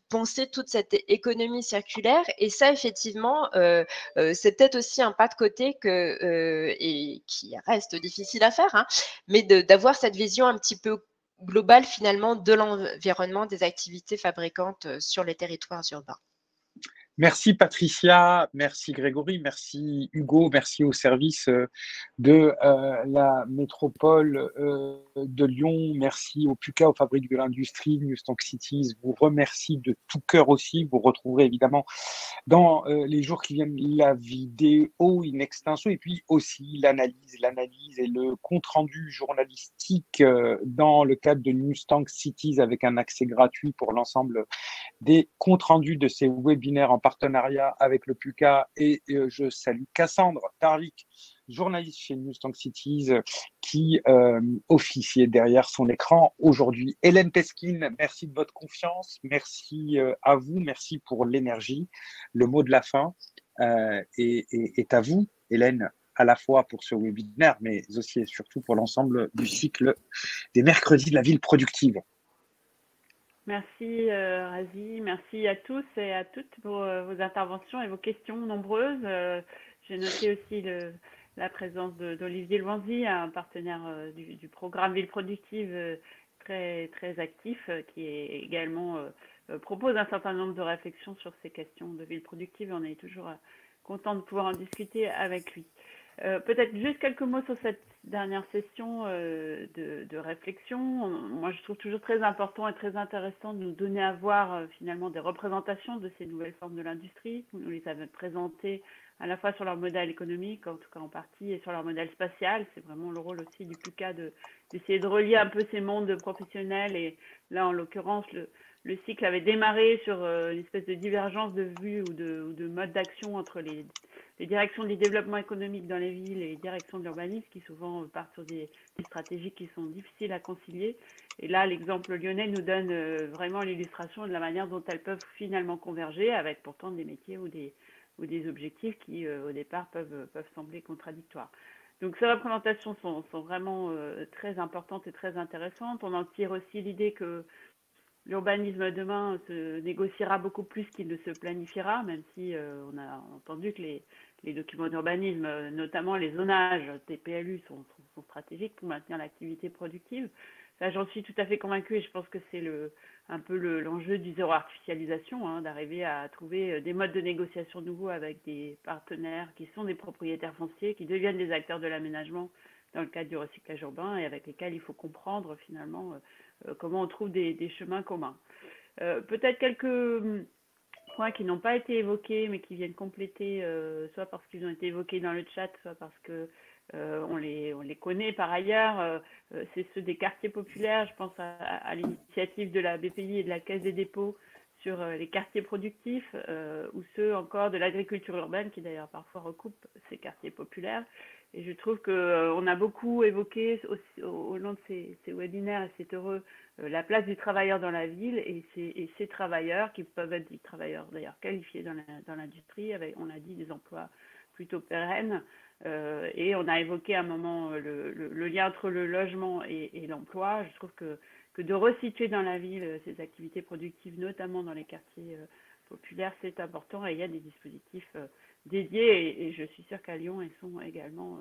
Penser toute cette économie circulaire, et ça, effectivement, c'est peut-être aussi un pas de côté et qui reste difficile à faire, hein, mais d'avoir cette vision un petit peu global finalement de l'environnement des activités fabricantes sur les territoires urbains. Merci Patricia, merci Grégory, merci Hugo, merci au service de la métropole de Lyon, merci au PUCA, aux fabriques de l'industrie, New Stank Cities, vous remercie de tout cœur aussi. Vous retrouverez évidemment dans les jours qui viennent la vidéo in extenso et puis aussi l'analyse et le compte-rendu journalistique dans le cadre de New Stank Cities avec un accès gratuit pour l'ensemble des comptes rendus de ces webinaires en partenariat avec le PUCA. Et je salue Cassandre Tarvik, journaliste chez New Stank Cities, qui officiait derrière son écran aujourd'hui. Hélène Peskin, merci de votre confiance, merci à vous, merci pour l'énergie. Le mot de la fin est à vous, Hélène, à la fois pour ce webinaire, mais aussi et surtout pour l'ensemble du cycle des mercredis de la ville productive. Merci Razi, merci à tous et à toutes pour vos interventions et vos questions nombreuses. J'ai noté aussi la présence d'Olivier Loisy, un partenaire du programme Ville Productive très, très actif, qui est également propose un certain nombre de réflexions sur ces questions de ville productive. On est toujours content de pouvoir en discuter avec lui. Peut-être juste quelques mots sur cette dernière session de réflexion. Moi, je trouve toujours très important et très intéressant de nous donner à voir finalement des représentations de ces nouvelles formes de l'industrie. Vous nous les avez présentées à la fois sur leur modèle économique, en tout cas en partie, et sur leur modèle spatial. C'est vraiment le rôle aussi du PUCA d'essayer de relier un peu ces mondes professionnels. Et là, en l'occurrence, le cycle avait démarré sur une espèce de divergence de vue ou de mode d'action entre les directions du développement économique dans les villes et les directions de l'urbanisme, qui souvent partent sur des stratégies qui sont difficiles à concilier. Et là, l'exemple lyonnais nous donne vraiment l'illustration de la manière dont elles peuvent finalement converger, avec pourtant des métiers ou des objectifs qui, au départ, peuvent sembler contradictoires. Donc ces représentations sont vraiment très importantes et très intéressantes. On en tire aussi l'idée que l'urbanisme demain se négociera beaucoup plus qu'il ne se planifiera, même si on a entendu que les documents d'urbanisme, notamment les zonages TPLU, sont stratégiques pour maintenir l'activité productive. Ça, j'en suis tout à fait convaincue et je pense que c'est un peu l'enjeu du zéro artificialisation, hein, d'arriver à trouver des modes de négociation nouveaux avec des partenaires qui sont des propriétaires fonciers, qui deviennent des acteurs de l'aménagement dans le cadre du recyclage urbain et avec lesquels il faut comprendre finalement comment on trouve des chemins communs. Peut-être quelques points qui n'ont pas été évoqués mais qui viennent compléter, soit parce qu'ils ont été évoqués dans le chat, soit parce que on les connaît par ailleurs. C'est ceux des quartiers populaires. Je pense à l'initiative de la BPI et de la Caisse des dépôts sur les quartiers productifs, ou ceux encore de l'agriculture urbaine qui d'ailleurs parfois recoupent ces quartiers populaires. Et je trouve qu'on a beaucoup évoqué au long de ces webinaires, et c'est heureux, la place du travailleur dans la ville et ces travailleurs qui peuvent être des travailleurs d'ailleurs qualifiés dans l'industrie, avec, on a dit, des emplois plutôt pérennes. Et on a évoqué à un moment le lien entre le logement et l'emploi. Je trouve que de resituer dans la ville ces activités productives, notamment dans les quartiers populaires, c'est important et il y a des dispositifs dédiés et je suis sûre qu'à Lyon, ils sont également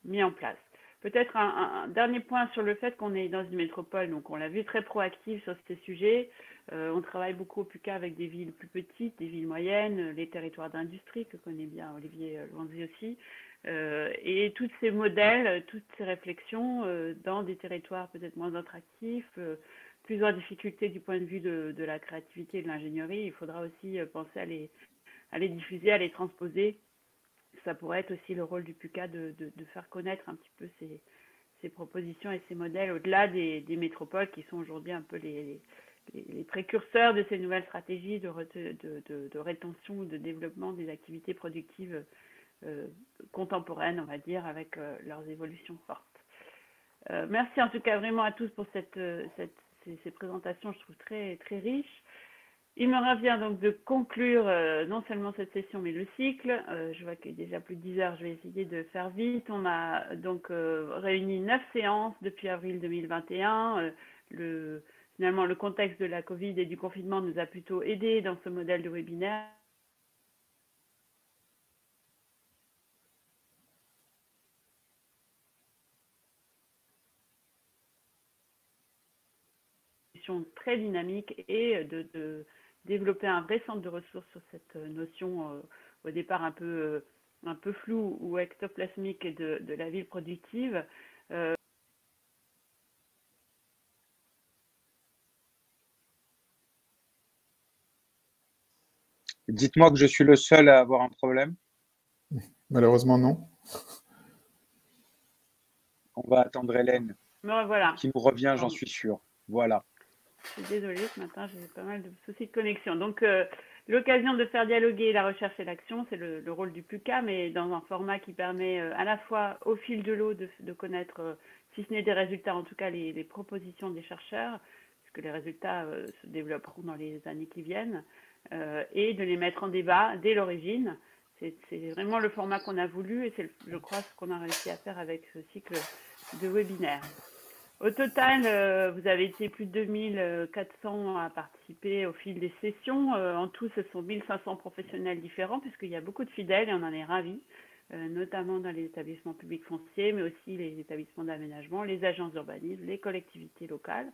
mis en place. Peut-être un dernier point sur le fait qu'on est dans une métropole, donc on l'a vu, très proactive sur ces sujets. On travaille beaucoup au PUCA avec des villes plus petites, des villes moyennes, les territoires d'industrie que connaît bien Olivier Loanzi aussi. Et tous ces modèles, toutes ces réflexions dans des territoires peut-être moins attractifs, plus en difficulté du point de vue de la créativité et de l'ingénierie, il faudra aussi penser à les diffuser, à les transposer. Ça pourrait être aussi le rôle du PUCA de faire connaître un petit peu ces propositions et ces modèles au-delà des métropoles qui sont aujourd'hui un peu les précurseurs de ces nouvelles stratégies de rétention ou de développement des activités productives contemporaines, on va dire, avec leurs évolutions fortes. Merci en tout cas vraiment à tous pour ces présentations, je trouve très, très riches. Il me revient donc de conclure non seulement cette session, mais le cycle. Je vois qu'il est déjà plus de 10 heures, je vais essayer de faire vite. On a donc réuni 9 séances depuis avril 2021. Finalement, le contexte de la Covid et du confinement nous a plutôt aidés dans ce modèle de webinaire. Très dynamique et de développer un vrai centre de ressources sur cette notion au départ un peu floue ou ectoplasmique de la ville productive. Dites-moi que je suis le seul à avoir un problème. Malheureusement, non. On va attendre Hélène, voilà. Qui nous revient, j'en suis sûr. Voilà. Je suis désolée, ce matin, j'ai pas mal de soucis de connexion. Donc, l'occasion de faire dialoguer la recherche et l'action, c'est le rôle du PUCA, mais dans un format qui permet à la fois, au fil de l'eau, de connaître, si ce n'est des résultats, en tout cas les propositions des chercheurs, puisque les résultats se développeront dans les années qui viennent, et de les mettre en débat dès l'origine. C'est vraiment le format qu'on a voulu et c'est, je crois, ce qu'on a réussi à faire avec ce cycle de webinaires. Au total, vous avez été plus de 2400 à participer au fil des sessions. En tout, ce sont 1500 professionnels différents, puisqu'il y a beaucoup de fidèles et on en est ravis. notamment dans les établissements publics fonciers, mais aussi les établissements d'aménagement, les agences d'urbanisme, les collectivités locales,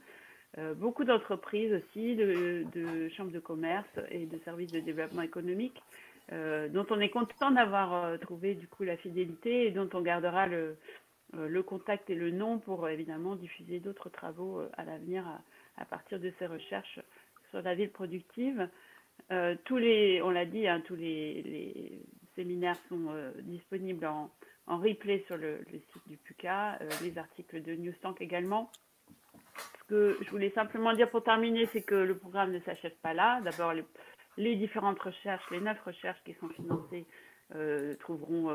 beaucoup d'entreprises aussi, de chambres de commerce et de services de développement économique, dont on est content d'avoir trouvé du coup la fidélité et dont on gardera le contact et le nom pour évidemment diffuser d'autres travaux à l'avenir à partir de ces recherches sur la ville productive. On l'a dit, hein, tous les séminaires sont disponibles en replay sur le site du PUCA, les articles de Newstank également. Ce que je voulais simplement dire pour terminer, c'est que le programme ne s'achève pas là. D'abord, les différentes recherches, les 9 recherches qui sont financées trouveront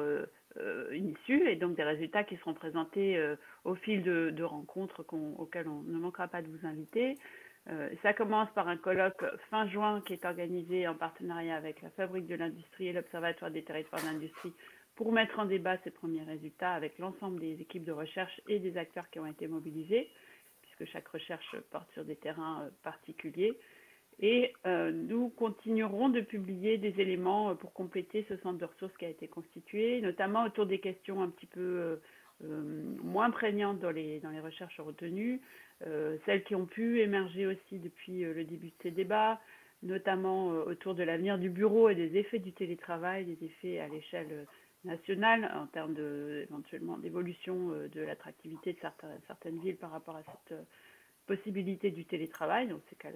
une issue et donc des résultats qui seront présentés au fil de rencontres auxquelles on ne manquera pas de vous inviter. Ça commence par un colloque fin juin qui est organisé en partenariat avec la Fabrique de l'Industrie et l'Observatoire des territoires d'industrie pour mettre en débat ces premiers résultats avec l'ensemble des équipes de recherche et des acteurs qui ont été mobilisés, puisque chaque recherche porte sur des terrains particuliers. Et nous continuerons de publier des éléments pour compléter ce centre de ressources qui a été constitué, notamment autour des questions un petit peu moins prégnantes dans les recherches retenues, celles qui ont pu émerger aussi depuis le début de ces débats, notamment autour de l'avenir du bureau et des effets du télétravail, des effets à l'échelle nationale en termes éventuellement d'évolution de l'attractivité de certaines villes par rapport à cette possibilité du télétravail. Donc c'est qu'elle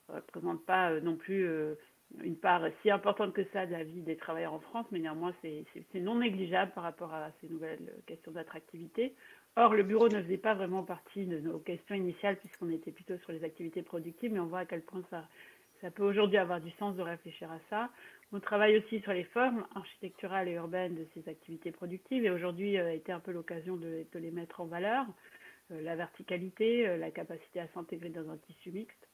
ne représente pas non plus une part si importante que ça de la vie des travailleurs en France, mais néanmoins c'est non négligeable par rapport à ces nouvelles questions d'attractivité. Or, le bureau ne faisait pas vraiment partie de nos questions initiales puisqu'on était plutôt sur les activités productives, mais on voit à quel point ça peut aujourd'hui avoir du sens de réfléchir à ça. On travaille aussi sur les formes architecturales et urbaines de ces activités productives et aujourd'hui a été un peu l'occasion de les mettre en valeur. La verticalité, la capacité à s'intégrer dans un tissu mixte.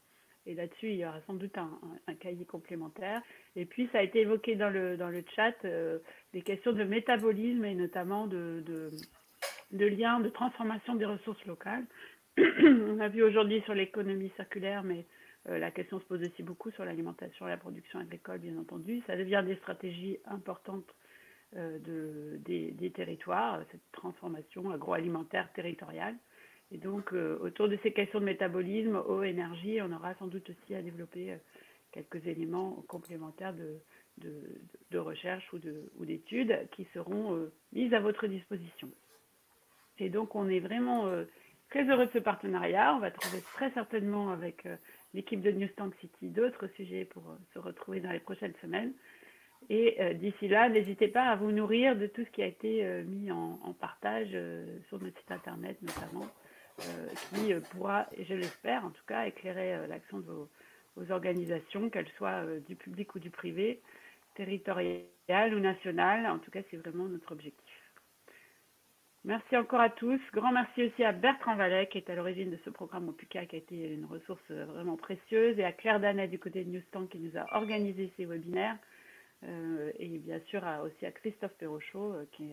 Et là-dessus, il y aura sans doute un cahier complémentaire. Et puis, ça a été évoqué dans le chat, les questions de métabolisme et notamment de liens, de transformation des ressources locales. On a vu aujourd'hui sur l'économie circulaire, mais la question se pose aussi beaucoup sur l'alimentation et la production agricole, bien entendu. Ça devient des stratégies importantes des territoires, cette transformation agroalimentaire territoriale. Et donc, autour de ces questions de métabolisme, eau, énergie, on aura sans doute aussi à développer quelques éléments complémentaires de recherche ou d'études qui seront mis à votre disposition. Et donc, on est vraiment très heureux de ce partenariat. On va trouver très certainement avec l'équipe de Newstank City d'autres sujets pour se retrouver dans les prochaines semaines. Et d'ici là, n'hésitez pas à vous nourrir de tout ce qui a été mis en partage sur notre site internet notamment, qui pourra, et je l'espère en tout cas, éclairer l'action de vos organisations, qu'elles soient du public ou du privé, territoriales ou nationales. En tout cas, c'est vraiment notre objectif. Merci encore à tous. Grand merci aussi à Bertrand Vallet, qui est à l'origine de ce programme au PUCA, qui a été une ressource vraiment précieuse, et à Claire Danet du côté de Newstank, qui nous a organisé ces webinaires. Et bien sûr aussi à Christophe Perrochot, qui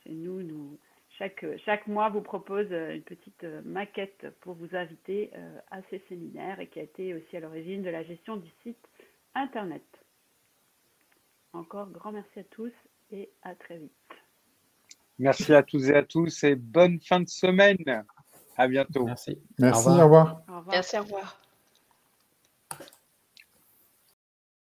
chez nous chaque mois vous propose une petite maquette pour vous inviter à ces séminaires et qui a été aussi à l'origine de la gestion du site internet. Encore grand merci à tous et à très vite. Merci à toutes et à tous et bonne fin de semaine. À bientôt. Merci. Merci, au revoir. Au revoir. Merci, au revoir.